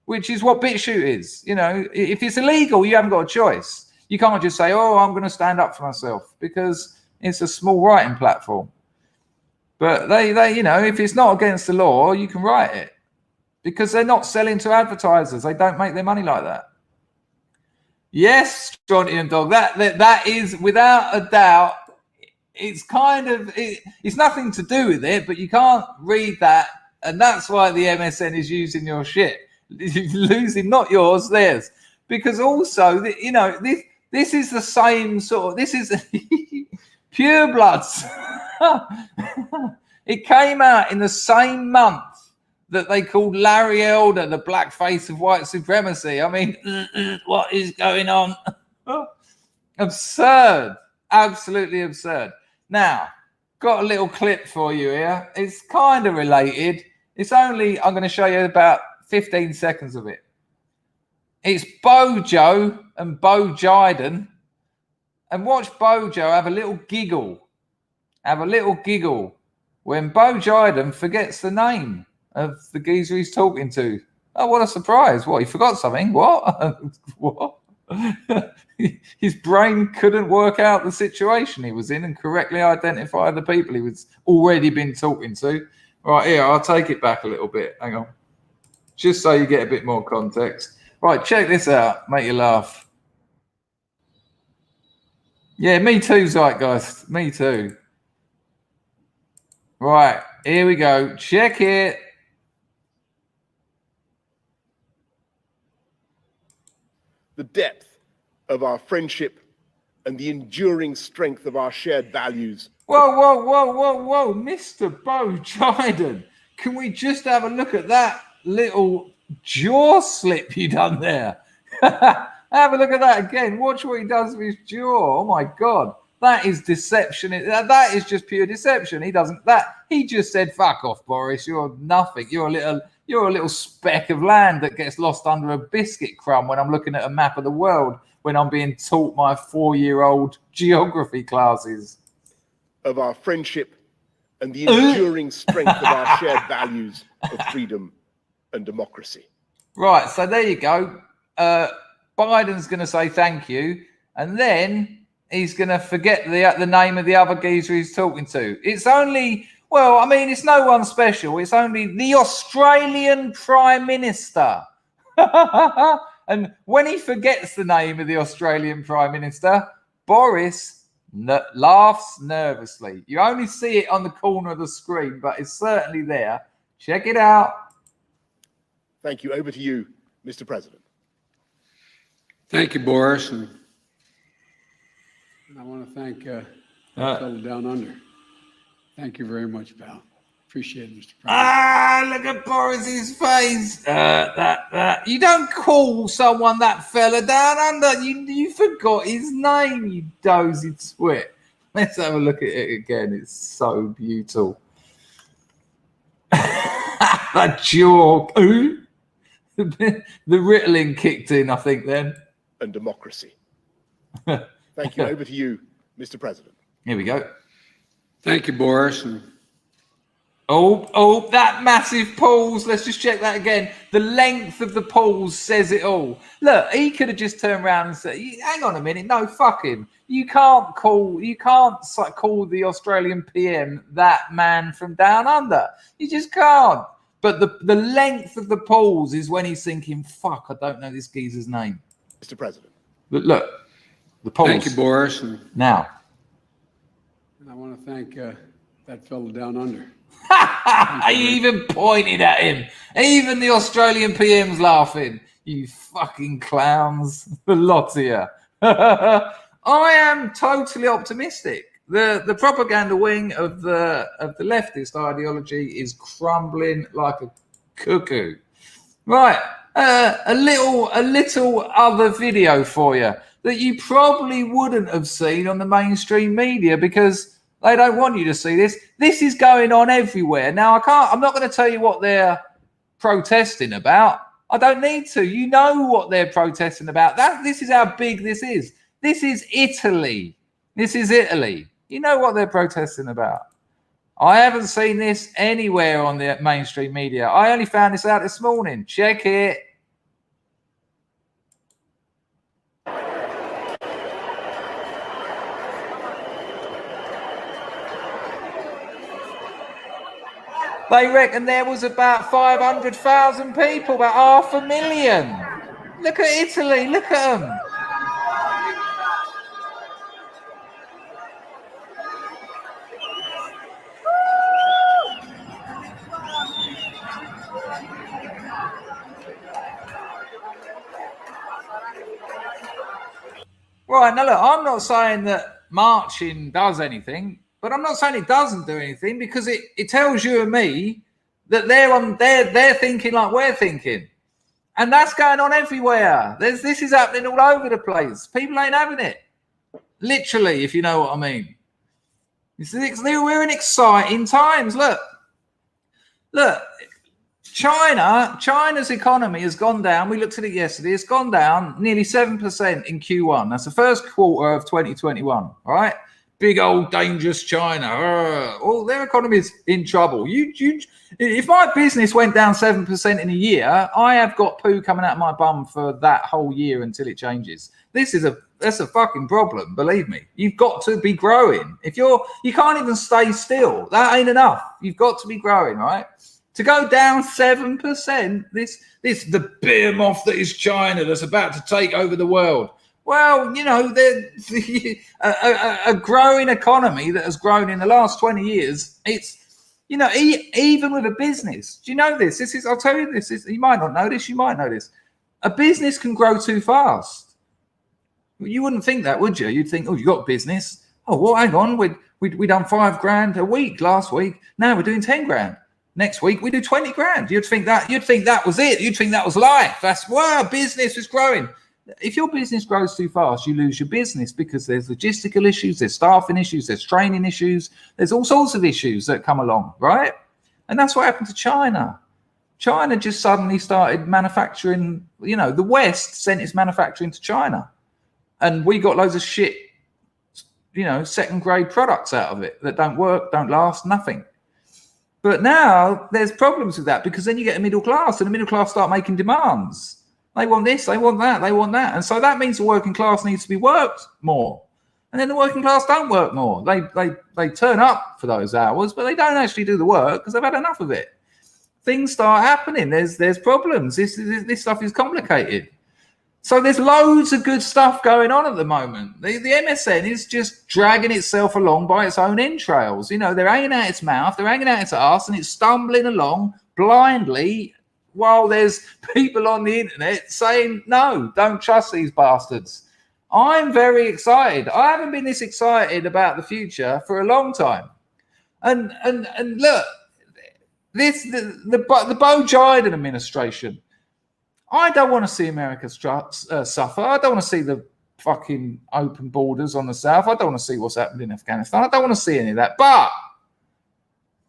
which is what BitChute is. You know, if it's illegal, you haven't got a choice. You can't just say, oh, I'm going to stand up for myself, because it's a small writing platform. But they, if it's not against the law, you can write it, because they're not selling to advertisers. They don't make their money like that. Yes, Strontium Dog. That is without a doubt. It's kind of it's nothing to do with it, but you can't read that, and that's why the MSN is using your shit. Losing not yours, theirs, because also this is the same sort of. This is Pure Bloods. It came out in the same month that they called Larry Elder the black face of white supremacy. I mean, what is going on? Absurd. Absolutely absurd. Now, got a little clip for you here. It's kind of related. I'm going to show you about 15 seconds of it. It's Bojo and Bo Jiden. And watch Bojo have a little giggle. When Bo Jiden forgets the name of the geezer he's talking to. Oh, what a surprise. What, he forgot something? What? What? His brain couldn't work out the situation he was in and correctly identify the people he was already been talking to. Right, here, I'll take it back a little bit. Hang on. Just so you get a bit more context. Right, check this out. Make you laugh. Yeah, me too, Zeitgeist. Me too. Right, here we go. Check it. The depth of our friendship and the enduring strength of our shared values. Whoa, Mr. Bo Jiden. Can we just have a look at that little jaw slip you done there? Have a look at that again. Watch what he does with his jaw. Oh my God. That is deception. That is just pure deception. He just said, fuck off, Boris. You're nothing. You're a little speck of land that gets lost under a biscuit crumb when I'm looking at a map of the world, when I'm being taught my 4-year-old geography classes. Of our friendship and the enduring strength of our shared values of freedom and democracy. Right, so there you go. Biden's going to say thank you, and then he's going to forget the name of the other geezer he's talking to. It's only, well, I mean, it's no one special. It's only the Australian Prime Minister. And when he forgets the name of the Australian Prime Minister, Boris laughs nervously. You only see it on the corner of the screen, but it's certainly there. Check it out. Thank you. Over to you, Mr. President. Thank you, Boris. And I want to thank fellow down under. Thank you very much, pal. Appreciate it, Mr. President. Look at Boris's face. You don't call someone that fella down under. You forgot his name, you dozy twit. Let's have a look at it again. It's so beautiful. That jaw. The Ritalin kicked in, I think, then. And democracy. Thank you. Over to you, Mr. President. Here we go. Thank you, Boris. And Oh, that massive pause. Let's just check that again. The length of the pause says it all. Look, he could have just turned around and said, hang on a minute. No, fuck him. You can't call the Australian PM that man from down under. You just can't. But the length of the pause is when he's thinking, fuck, I don't know this geezer's name. Mr. President. Look, the pause. Thank you, Boris. And Now. I want to thank that fellow down under. I even pointed at him. Even the Australian PM's laughing. You fucking clowns. The lot of you. I am totally optimistic. The propaganda wing of the leftist ideology is crumbling like a cuckoo. Right. A little other video for you that you probably wouldn't have seen on the mainstream media because they don't want you to see this. This is going on everywhere. Now, I'm not going to tell you what they're protesting about. I don't need to. You know what they're protesting about. This is how big this is. This is Italy. This is Italy. You know what they're protesting about. I haven't seen this anywhere on the mainstream media. I only found this out this morning. Check it. They reckon there was about 500,000 people, about 500,000. Look at Italy, look at them. Right, now look, I'm not saying that marching does anything. But I'm not saying it doesn't do anything because it tells you and me that they're thinking like we're thinking. And that's going on everywhere. This is happening all over the place. People ain't having it. Literally, if you know what I mean. We're in exciting times. Look. China's economy has gone down. We looked at it yesterday. It's gone down nearly 7% in Q1. That's the first quarter of 2021, all right? Big old dangerous China. All their economy is in trouble. If my business went down 7% in a year, I have got poo coming out of my bum for that whole year until it changes. That's a fucking problem. Believe me. You've got to be growing. You can't even stay still. That ain't enough. You've got to be growing, right? To go down 7%, this the behemoth that is China that's about to take over the world. Well, you know, a growing economy that has grown in the last 20 years, it's, you know, even with a business. Do you know this? I'll tell you this. You might not know this. You might know this. A business can grow too fast. You wouldn't think that, would you? You'd think, oh, you got a business. Oh, well, hang on. We done $5,000 a week last week. Now we're doing 10 grand. Next week we do 20 grand. You'd think that was it. You'd think that was life. That's wow, business is growing. If your business grows too fast, you lose your business because there's logistical issues, there's staffing issues, there's training issues, there's all sorts of issues that come along, right? And that's what happened to China. China just suddenly started manufacturing, you know, the West sent its manufacturing to China. And we got loads of shit, you know, second grade products out of it that don't work, don't last, nothing. But now there's problems with that because then you get a middle class and the middle class start making demands. They want this, they want that, they want that. And so that means the working class needs to be worked more. And then the working class don't work more. They turn up for those hours, but they don't actually do the work because they've had enough of it. Things start happening. There's problems. This stuff is complicated. So there's loads of good stuff going on at the moment. The MSN is just dragging itself along by its own entrails. You know, they're hanging out its mouth, they're hanging out its arse, and it's stumbling along blindly while there's people on the internet saying, no, don't trust these bastards. I'm very excited. I haven't been this excited about the future for a long time. And look, the Bo Biden administration, I don't want to see America suffer. I don't want to see the fucking open borders on the south. I don't want to see what's happened in Afghanistan. I don't want to see any of that. But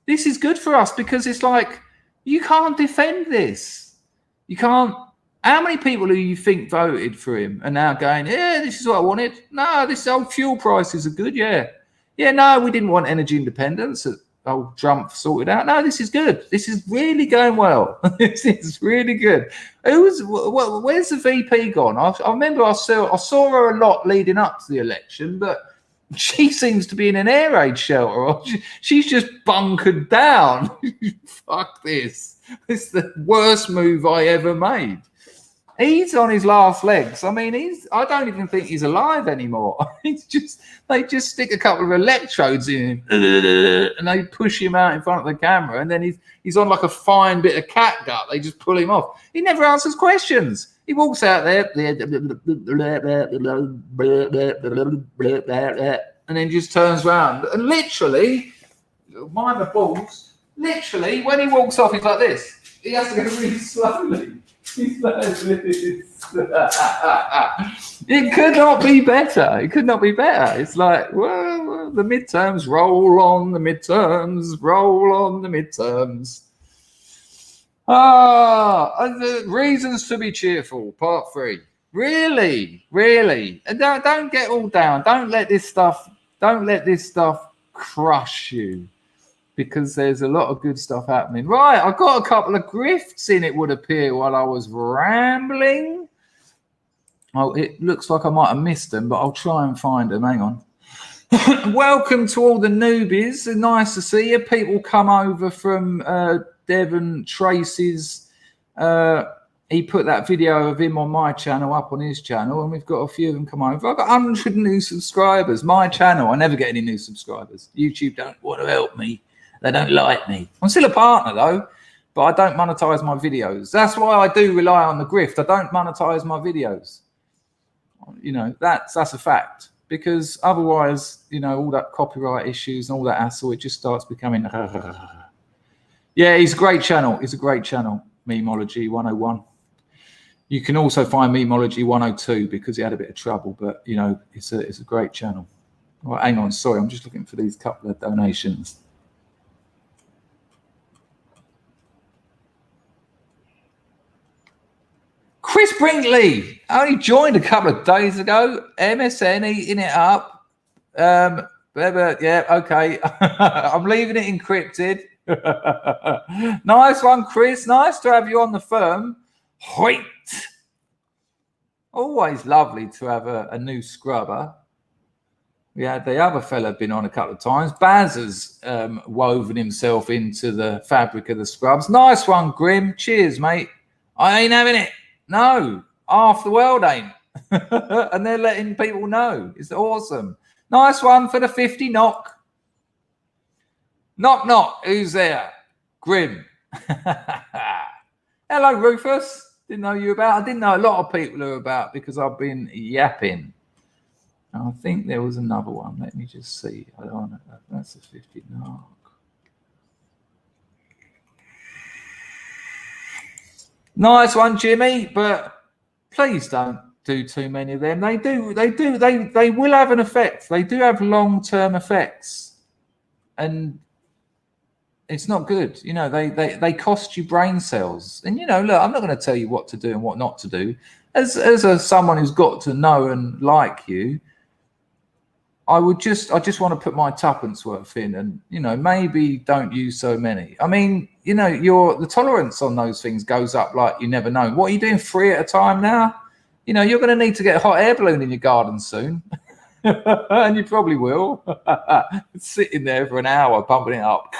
this is good for us because it's like, you can't defend this. You can't. How many people who you think voted for him are now going, yeah, this is what I wanted? No, this old fuel prices are good, yeah. Yeah, no, we didn't want energy independence. old Trump sorted out. No, this is good. This is really going well. This is really good. Where's the VP gone? I remember I saw her a lot leading up to the election, but she seems to be in an air raid shelter. She's just bunkered down. Fuck this. It's the worst move I ever made. He's on his last legs. I mean, I don't even think he's alive anymore. They just stick a couple of electrodes in him and they push him out in front of the camera, and then he's on like a fine bit of catgut. They just pull him off. He never answers questions. He walks out there and then just turns around. And literally, mind the balls, literally, when he walks off, he's like this. He has to go really slowly. He's like this. It could not be better. It could not be better. It's like, well, the midterms roll on, the midterms roll on, the midterms. The reasons to be cheerful, part 3. Really, really. And don't get all down. Don't let this stuff crush you, because there's a lot of good stuff happening. Right, I got a couple of grifts in, it would appear, while I was rambling. Oh, it looks like I might have missed them, but I'll try and find them. Hang on. Welcome to all the newbies. Nice to see you. People come over from Devon Tracy's. He put that video of him on my channel up on his channel, and we've got a few of them come over. I've got 100 new subscribers. My channel, I never get any new subscribers. YouTube don't want to help me. They don't like me. I'm still a partner though, but I don't monetize my videos. That's why I do rely on the grift. I don't monetize my videos. You know, that's a fact, because otherwise, you know, all that copyright issues and all that hassle, it just starts becoming. Yeah, he's a great channel. It's a great channel, Memology 101. You can also find Memology 102 because he had a bit of trouble, but you know, it's a great channel. Right, hang on, sorry, I'm just looking for these couple of donations. Chris Brinkley, I only joined a couple of days ago. MSN eating it up. Yeah, okay. I'm leaving it encrypted. Nice one, Chris. Nice to have you on the firm. Hoit. Always lovely to have a new scrubber. We had the other fella been on a couple of times. Baz has woven himself into the fabric of the scrubs. Nice one, Grim. Cheers, mate. I ain't having it. No, half the world ain't. And they're letting people know. It's awesome. Nice one for the 50 knock. Knock, knock. Who's there? Grim. Hello, Rufus. Didn't know you about. I didn't know a lot of people are about because I've been yapping. I think there was another one. Let me just see. I don't know. That's a 50 knock. Nice one, Jimmy, but please don't do too many of them. They will have an effect. They do have long-term effects, and it's not good. You know, they cost you brain cells. And you know, look, I'm not going to tell you what to do and what not to do. As someone who's got to know and like you, I just want to put my tuppence worth in, and you know, maybe don't use so many. I mean, you know, the tolerance on those things goes up like you never know. What are you doing, 3 at a time now? You know, you're going to need to get a hot air balloon in your garden soon, and you probably will. Sitting there for an hour pumping it up,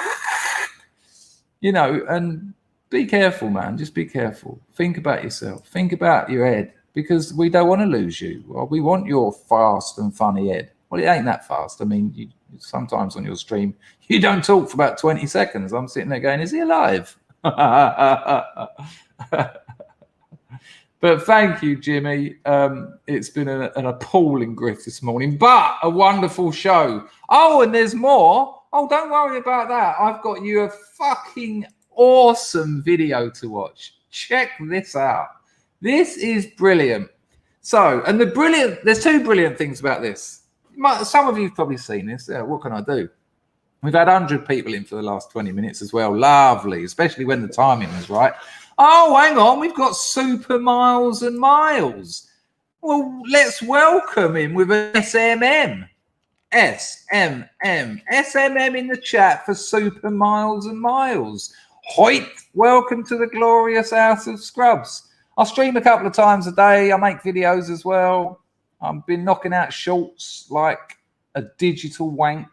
you know. And be careful, man. Just be careful. Think about yourself. Think about your head, because we don't want to lose you. Well, we want your fast and funny head. Well, it ain't that fast. I mean, you sometimes on your stream, you don't talk for about 20 seconds. I'm sitting there going, is he alive? But thank you, Jimmy. It's been an appalling grift this morning, but a wonderful show. Oh, and there's more. Oh, don't worry about that. I've got you a fucking awesome video to watch. Check this out. This is brilliant. So, and there's 2 brilliant things about this. Some of you've probably seen this. What can I do? We've had 100 people in for the last 20 minutes as well. Lovely, especially when the timing was right. Oh, hang on. We've got Super Miles and Miles. Well, let's welcome him with an SMM. SMM in the chat for Super Miles and Miles. Hoyt, welcome to the glorious house of Scrubs. I stream a couple of times a day. I make videos as well. I've been knocking out shorts like a digital wank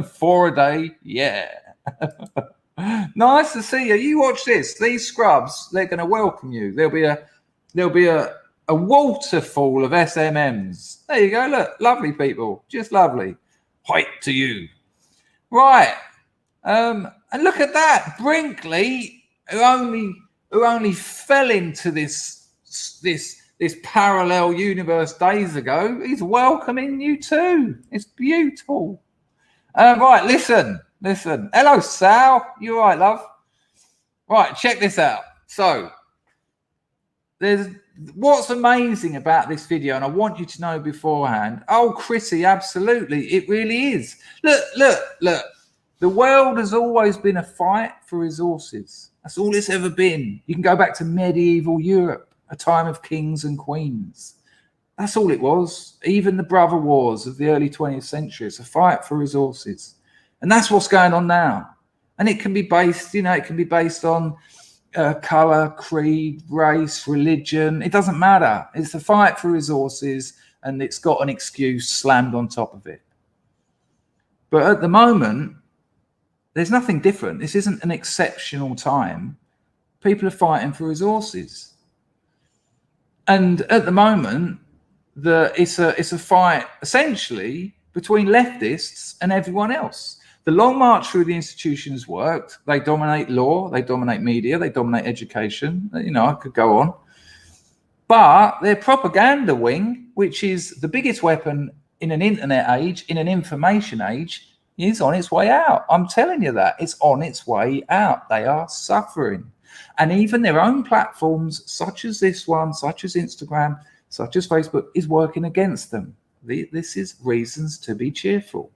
4 a day. Yeah. Nice to see you. You watch this. These Scrubs, they're going to welcome you. There'll be a waterfall of SMMs. There you go. Look, lovely people. Just lovely. Hoyt to you. Right. And look at that. Brinkley, who only fell into this parallel universe days ago, he's welcoming you too. It's beautiful. Right, listen. Hello, Sal. You all right, love? Right, check this out. So, what's amazing about this video, and I want you to know beforehand. Oh, Chrissy, absolutely. It really is. Look. The world has always been a fight for resources. That's all it's ever been. You can go back to medieval Europe, a time of kings and queens. That's all it was. Even the brother wars of the early 20th century, it's a fight for resources. And that's what's going on now. And it can be based, on color, creed, race, religion. It doesn't matter. It's a fight for resources, and it's got an excuse slammed on top of it. But at the moment, there's nothing different. This isn't an exceptional time. People are fighting for resources. And at the moment, it's a fight essentially between leftists and everyone else. The long march through the institutions worked. They dominate law, they dominate media, they dominate education. I could go on. But their propaganda wing, which is the biggest weapon in an internet age, in an information age, is on its way out. I'm telling you that. It's on its way out. They are suffering. And even their own platforms, such as this one, such as Instagram, such as Facebook, is working against them. This is reasons to be cheerful.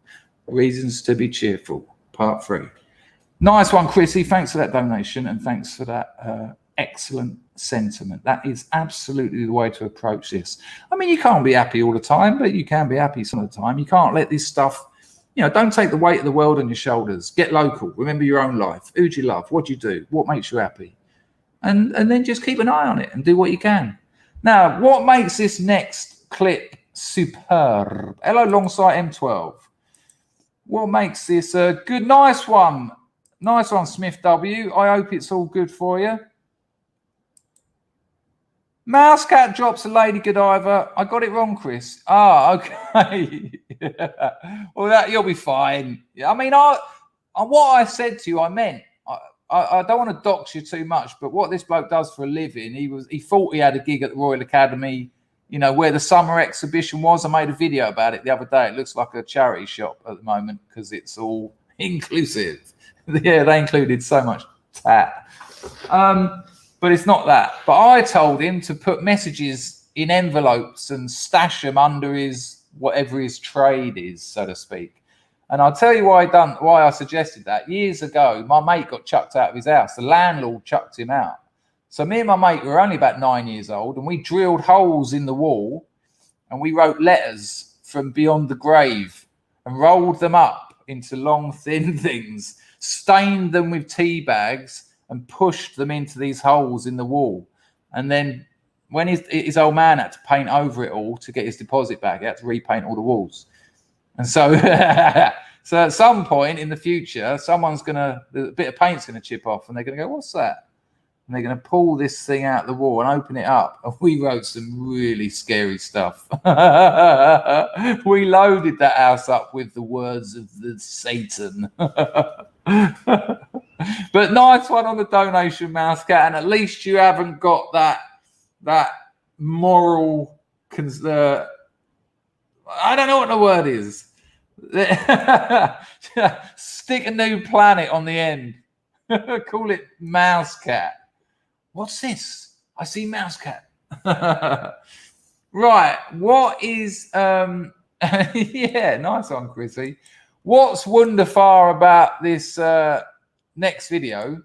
Reasons to be cheerful, part 3. Nice one, Chrissy. Thanks for that donation, and thanks for that excellent sentiment. That is absolutely the way to approach this. I mean, you can't be happy all the time, but you can be happy some of the time. You can't let this stuff, don't take the weight of the world on your shoulders. Get local. Remember your own life. Who do you love? What do you do? What makes you happy? And then just keep an eye on it and do what you can. Now, what makes this next clip superb? Hello, Longsight M12. What makes this a good, nice one? Nice one, Smith W. I hope it's all good for you. Mousecat drops a Lady Godiva. I got it wrong, Chris. Okay. Well, you'll be fine. I mean, what I said to you, I meant. I don't want to dox you too much, but what this bloke does for a living, he thought he had a gig at the Royal Academy, where the summer exhibition was. I made a video about it the other day. It looks like a charity shop at the moment because it's all inclusive. Yeah, they included so much tat. But it's not that. But I told him to put messages in envelopes and stash them under whatever his trade is, so to speak. And I'll tell you why I suggested that. Years ago, my mate got chucked out of his house. The landlord chucked him out. So me and my mate were only about 9 years old, and we drilled holes in the wall, and we wrote letters from beyond the grave and rolled them up into long, thin things, stained them with tea bags, and pushed them into these holes in the wall. And then when his old man had to paint over it all to get his deposit back, he had to repaint all the walls. And so, so at some point in the future, a bit of paint's going to chip off, and they're going to go, what's that? And they're going to pull this thing out the wall and open it up. And we wrote some really scary stuff. We loaded that house up with the words of the Satan. But nice one on the donation, Mousecat. And at least you haven't got that moral... I don't know what the word is. Stick a new planet on the end. Call it Mousecat. What's this? I see Mousecat. Right. What is yeah, nice one, Chrissy. What's wonderful about this next video?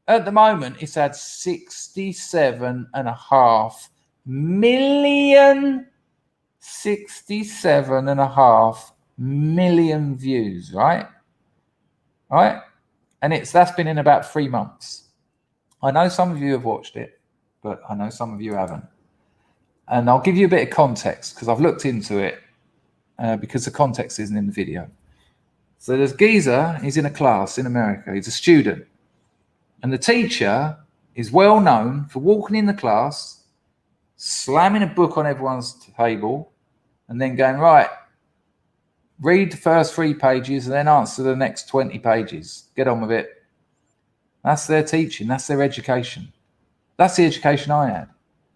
At the moment, it's had 67.5 million million views, right? Right? And that's been in about 3 months. I know some of you have watched it, but I know some of you haven't. And I'll give you a bit of context because I've looked into it because the context isn't in the video. So there's geezer, he's in a class in America, he's a student. And the teacher is well known for walking in the class, slamming a book on everyone's table, and then going, right, read the first 3 pages and then answer the next 20 pages. Get on with it. That's their teaching. That's their education. That's the education I had.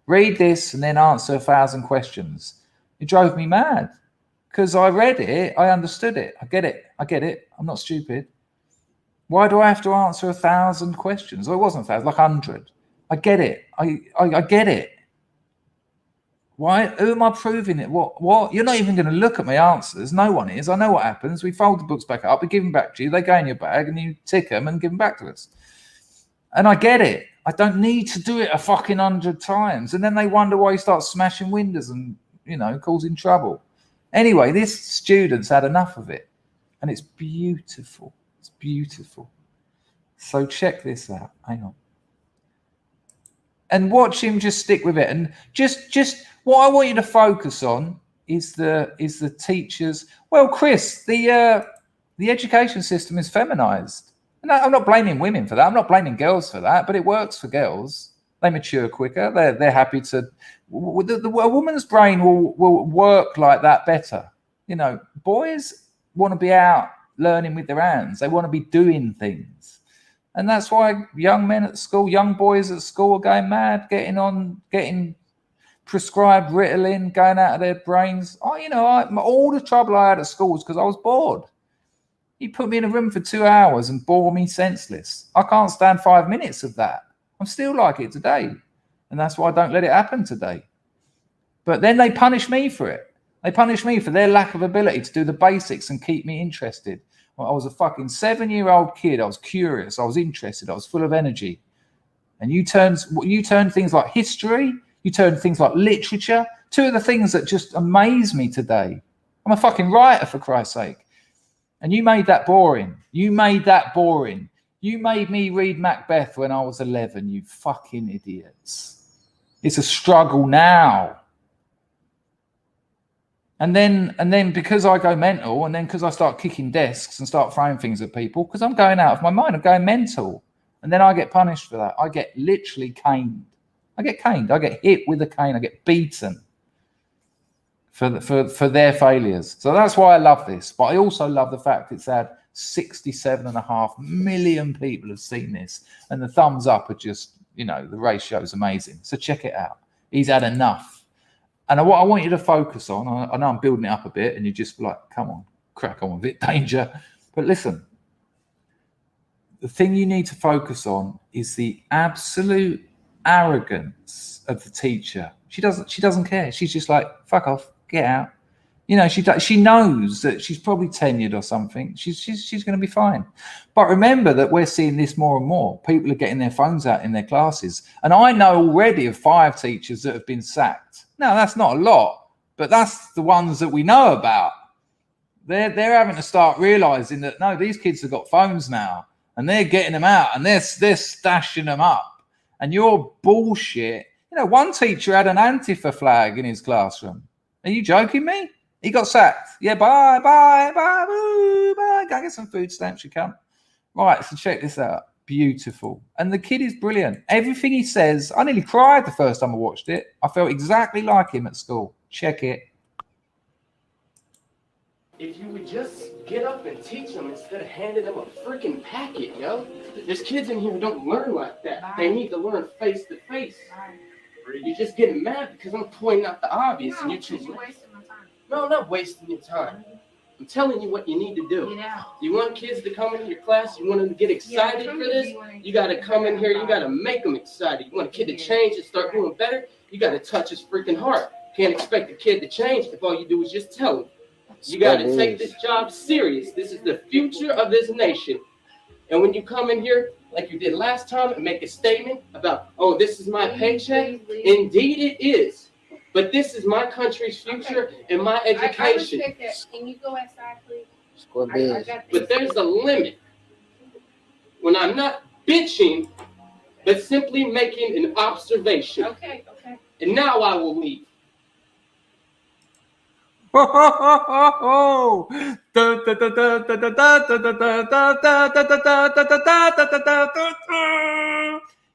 Read this and then answer 1,000 questions. It drove me mad because I read it. I understood it. I get it. I'm not stupid. Why do I have to answer 1,000 questions? Well, it wasn't 1,000, like 100. I get it. I get it. Why? Who am I proving it? What? You're not even going to look at my answers. No one is. I know what happens. We fold the books back up. We give them back to you. They go in your bag and you tick them and give them back to us. And I get it. I don't need to do it a fucking 100 times. And then they wonder why you start smashing windows and, causing trouble. Anyway, this student's had enough of it. And it's beautiful. It's beautiful. So check this out. Hang on. And watch him just stick with it. And just what I want you to focus on is the teachers. Well, Chris, the education system is feminized. And I'm not blaming women for that. I'm not blaming girls for that, but it works for girls. They mature quicker. They're happy to. A woman's brain will work like that better. Boys want to be out learning with their hands. They want to be doing things. And that's why young men at school, young boys at school are going mad, getting prescribed Ritalin, going out of their brains. All the trouble I had at school was because I was bored. You put me in a room for 2 hours and bore me senseless. I can't stand 5 minutes of that. I'm still like it today. And that's why I don't let it happen today. But then they punish me for it. They punish me for their lack of ability to do the basics and keep me interested. Well, I was a fucking 7-year-old kid. I was curious. I was interested. I was full of energy. And you turn things like history, you turn things like literature, 2 of the things that just amaze me today. I'm a fucking writer, for Christ's sake. And you made that boring. You made me read Macbeth when I was 11, you fucking idiots. It's a struggle now. And then because I go mental, and then because I start kicking desks and start throwing things at people, because I'm going out of my mind, I'm going mental. And then I get punished for that. I get literally caned. I get hit with a cane. I get beaten for their failures. So that's why I love this. But I also love the fact it's had 67.5 million people have seen this. And the thumbs up are just, the ratio is amazing. So check it out. He's had enough. And what I want you to focus on, I know I'm building it up a bit and you're just like, come on, crack on with it, danger. But listen, the thing you need to focus on is the absolute arrogance of the teacher. She doesn't care. She's just like, fuck off, get out. She knows that she's probably tenured or something. She's going to be fine. But remember that we're seeing this more and more. People are getting their phones out in their classes. And I know already of 5 teachers that have been sacked. Now, that's not a lot, but that's the ones that we know about. They're having to start realizing that, no, these kids have got phones now and they're getting them out and they're stashing them up. And your bullshit. One teacher had an Antifa flag in his classroom. Are you joking me? He got sacked. Yeah, bye, boo, bye. Go get some food stamps, you cunt. Right, so check this out. Beautiful. And the kid is brilliant. Everything he says, I nearly cried the first time I watched it. I felt exactly like him at school. Check it. If you would just get up and teach them instead of handing them a freaking packet, yo. There's kids in here who don't learn like that. Bye. They need to learn face to face. You're just getting mad because I'm pointing out the obvious and you're wasting my time. No, I'm not wasting your time. I'm telling you what you need to do. You want kids to come into your class, you want them to get excited for this, you got to come in here, you got to make them excited. You want a kid to change and start doing better, you got to touch his freaking heart. Can't expect a kid to change if all you do is just tell him. You got to take this job serious. This is the future of this nation. And when you come in here, like you did last time, and make a statement about, oh, this is my paycheck, indeed it is. But this is my country's future and my I education. respect that. Can you go outside, please? Squad I biz. got But this. there's a limit when I'm not bitching, but simply making an observation. Okay. And now I will leave.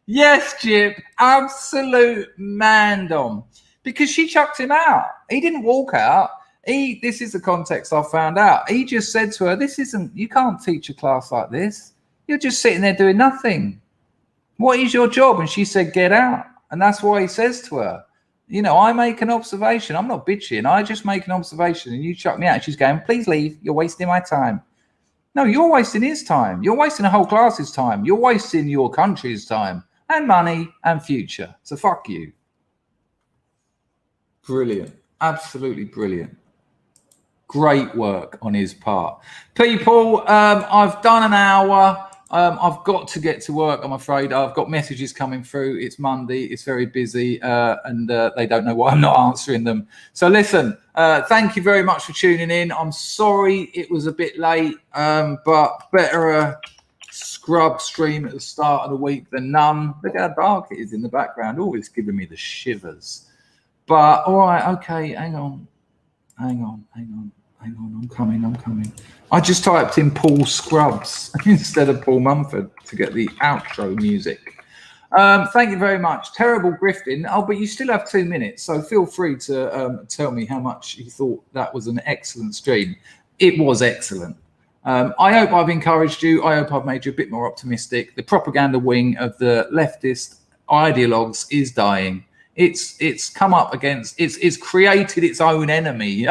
Yes, Jip, absolute mandom. Because she chucked him out. He didn't walk out. This is the context I found out. He just said to her, you can't teach a class like this. You're just sitting there doing nothing. What is your job? And she said, get out. And that's why he says to her, I make an observation. I'm not bitching. I just make an observation and you chuck me out. She's going, please leave. You're wasting my time. No, you're wasting his time. You're wasting the whole class's time. You're wasting your country's time and money and future. So fuck you. Brilliant. Absolutely brilliant. Great work on his part. People, I've done an hour. I've got to get to work, I'm afraid. I've got messages coming through. It's Monday. It's very busy, and they don't know why I'm not answering them. So listen, thank you very much for tuning in. I'm sorry it was a bit late, but better a scrub stream at the start of the week than none. Look how dark it is in the background. Oh, it's giving me the shivers. But all right, okay, hang on. I'm coming. I just typed in Paul Scrubs instead of Paul Mumford to get the outro music. Thank you very much. Terrible grifting. Oh, but you still have 2 minutes, so feel free to tell me how much you thought that was an excellent stream. It was excellent. I hope I've encouraged you. I hope I've made you a bit more optimistic. The propaganda wing of the leftist ideologues is dying. It's come up against. It's created its own enemy.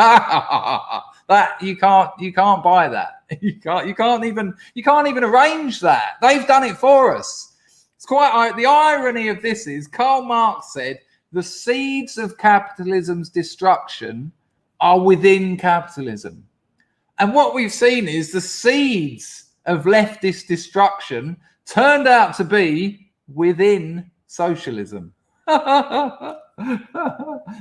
That you can't buy that. You can't even arrange that. They've done it for us. It's quite the irony of this is Karl Marx said the seeds of capitalism's destruction are within capitalism. And what we've seen is the seeds of leftist destruction turned out to be within socialism.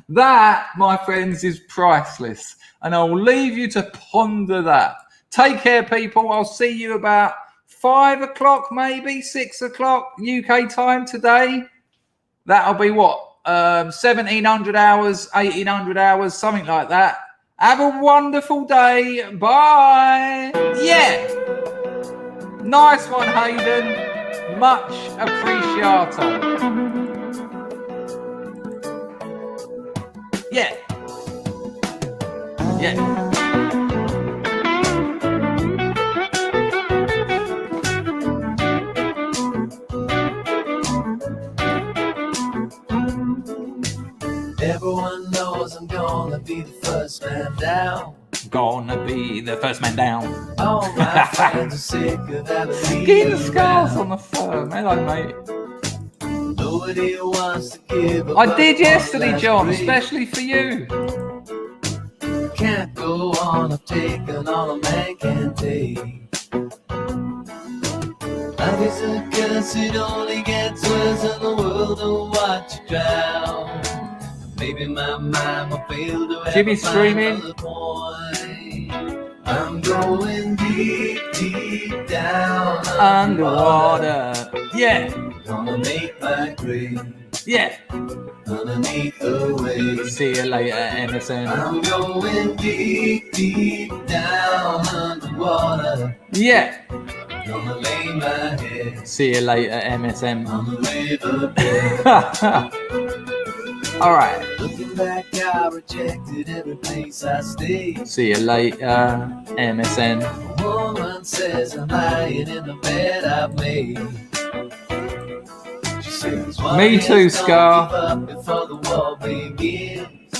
That, my friends, is priceless. And I will leave you to ponder that. Take care, people. I'll see you about 5 o'clock, maybe 6 o'clock UK time today. That'll be what? 1700 hours, 1800 hours, something like that. Have a wonderful day. Bye. Yeah. Nice one, Hayden. Much appreciato. Yeah. Everyone knows I'm gonna be the first man down. Gonna be the first man down. All my friends are sick of having me Get the scars around. on the firm. Hello, mate. Nobody wants to give up. I did yesterday, John, especially for you. Can't go on, I've taken all a man can take. Life is a curse, it only gets worse, and the world don't watch you drown. Maybe my mind will fail to Jimmy's streaming. I'm going deep, deep down Underwater. Yeah. Gonna make my grave Yeah. underneath the waves. See you later, MSN. I'm going deep, deep down underwater. Yeah. Gonna lay my head See you later, MSM. on the riverbed. All right. Looking back, I rejected every place I stayed. See you later, MSN. A woman says I'm lying in the bed I've made. She says, "Why Me too, don't Scar." give up before the war begins?"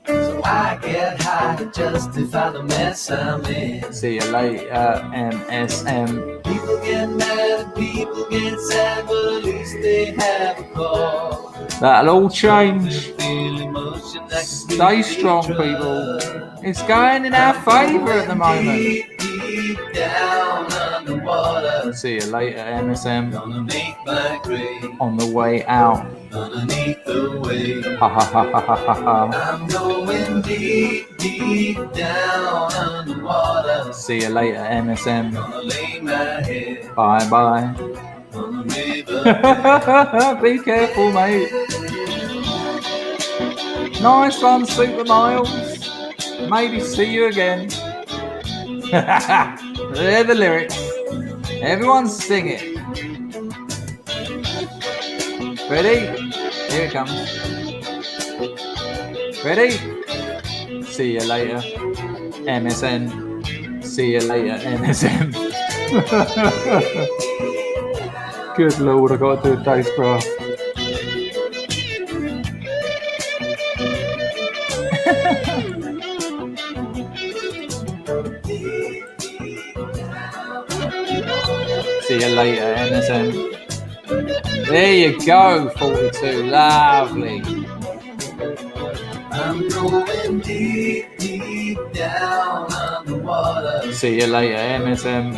So I get high to justify the mess I'm in. See you later, MSM. People get mad and people get sad, but at least they have a cause. That'll all change. Feel emotion that can Stay be strong, trust. people. It's going in our favour at the moment. Deep, deep down under underwater. See you later, MSM. Gonna make my grave On the way out. underneath the wave. Ha ha ha ha ha ha ha. I'm going deep, deep down underwater. See you later, MSM. Gonna lay my head Bye bye. on the river. Be careful, mate. Nice one, Super Miles. Maybe see you again. They're the lyrics. Everyone sing it. Ready? Here it comes. Ready? See you later, MSN. See you later, MSN. Good Lord, I got to do a day's graph. See you later, MSN. There you go, 42. Lovely. I'm going deep, deep down underwater. See you later, MSM.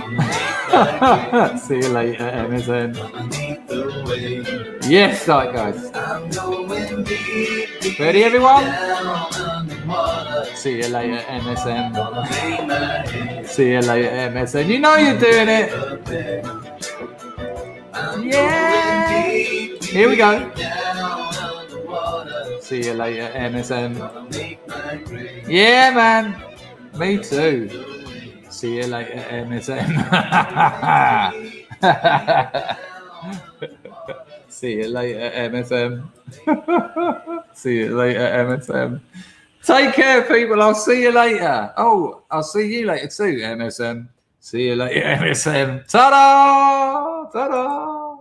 See you later, MSN. Underneath the wave. Yes, that guys. I'm going deep, deep Ready, everyone? down underwater. See you later, MSM. Gonna lay my head See you later, MSN. You know you're doing it. up there. I'm Yeah. going deep, deep Here we go. down underwater. See you later, MSM. Gonna make my grave Yeah, man. Me too. See you later, MSM. See you later, MSM. See you later, MSM. Take care, people. I'll see you later. Oh, I'll see you later too, MSM. See you later, MSM. Ta-da! Ta-da!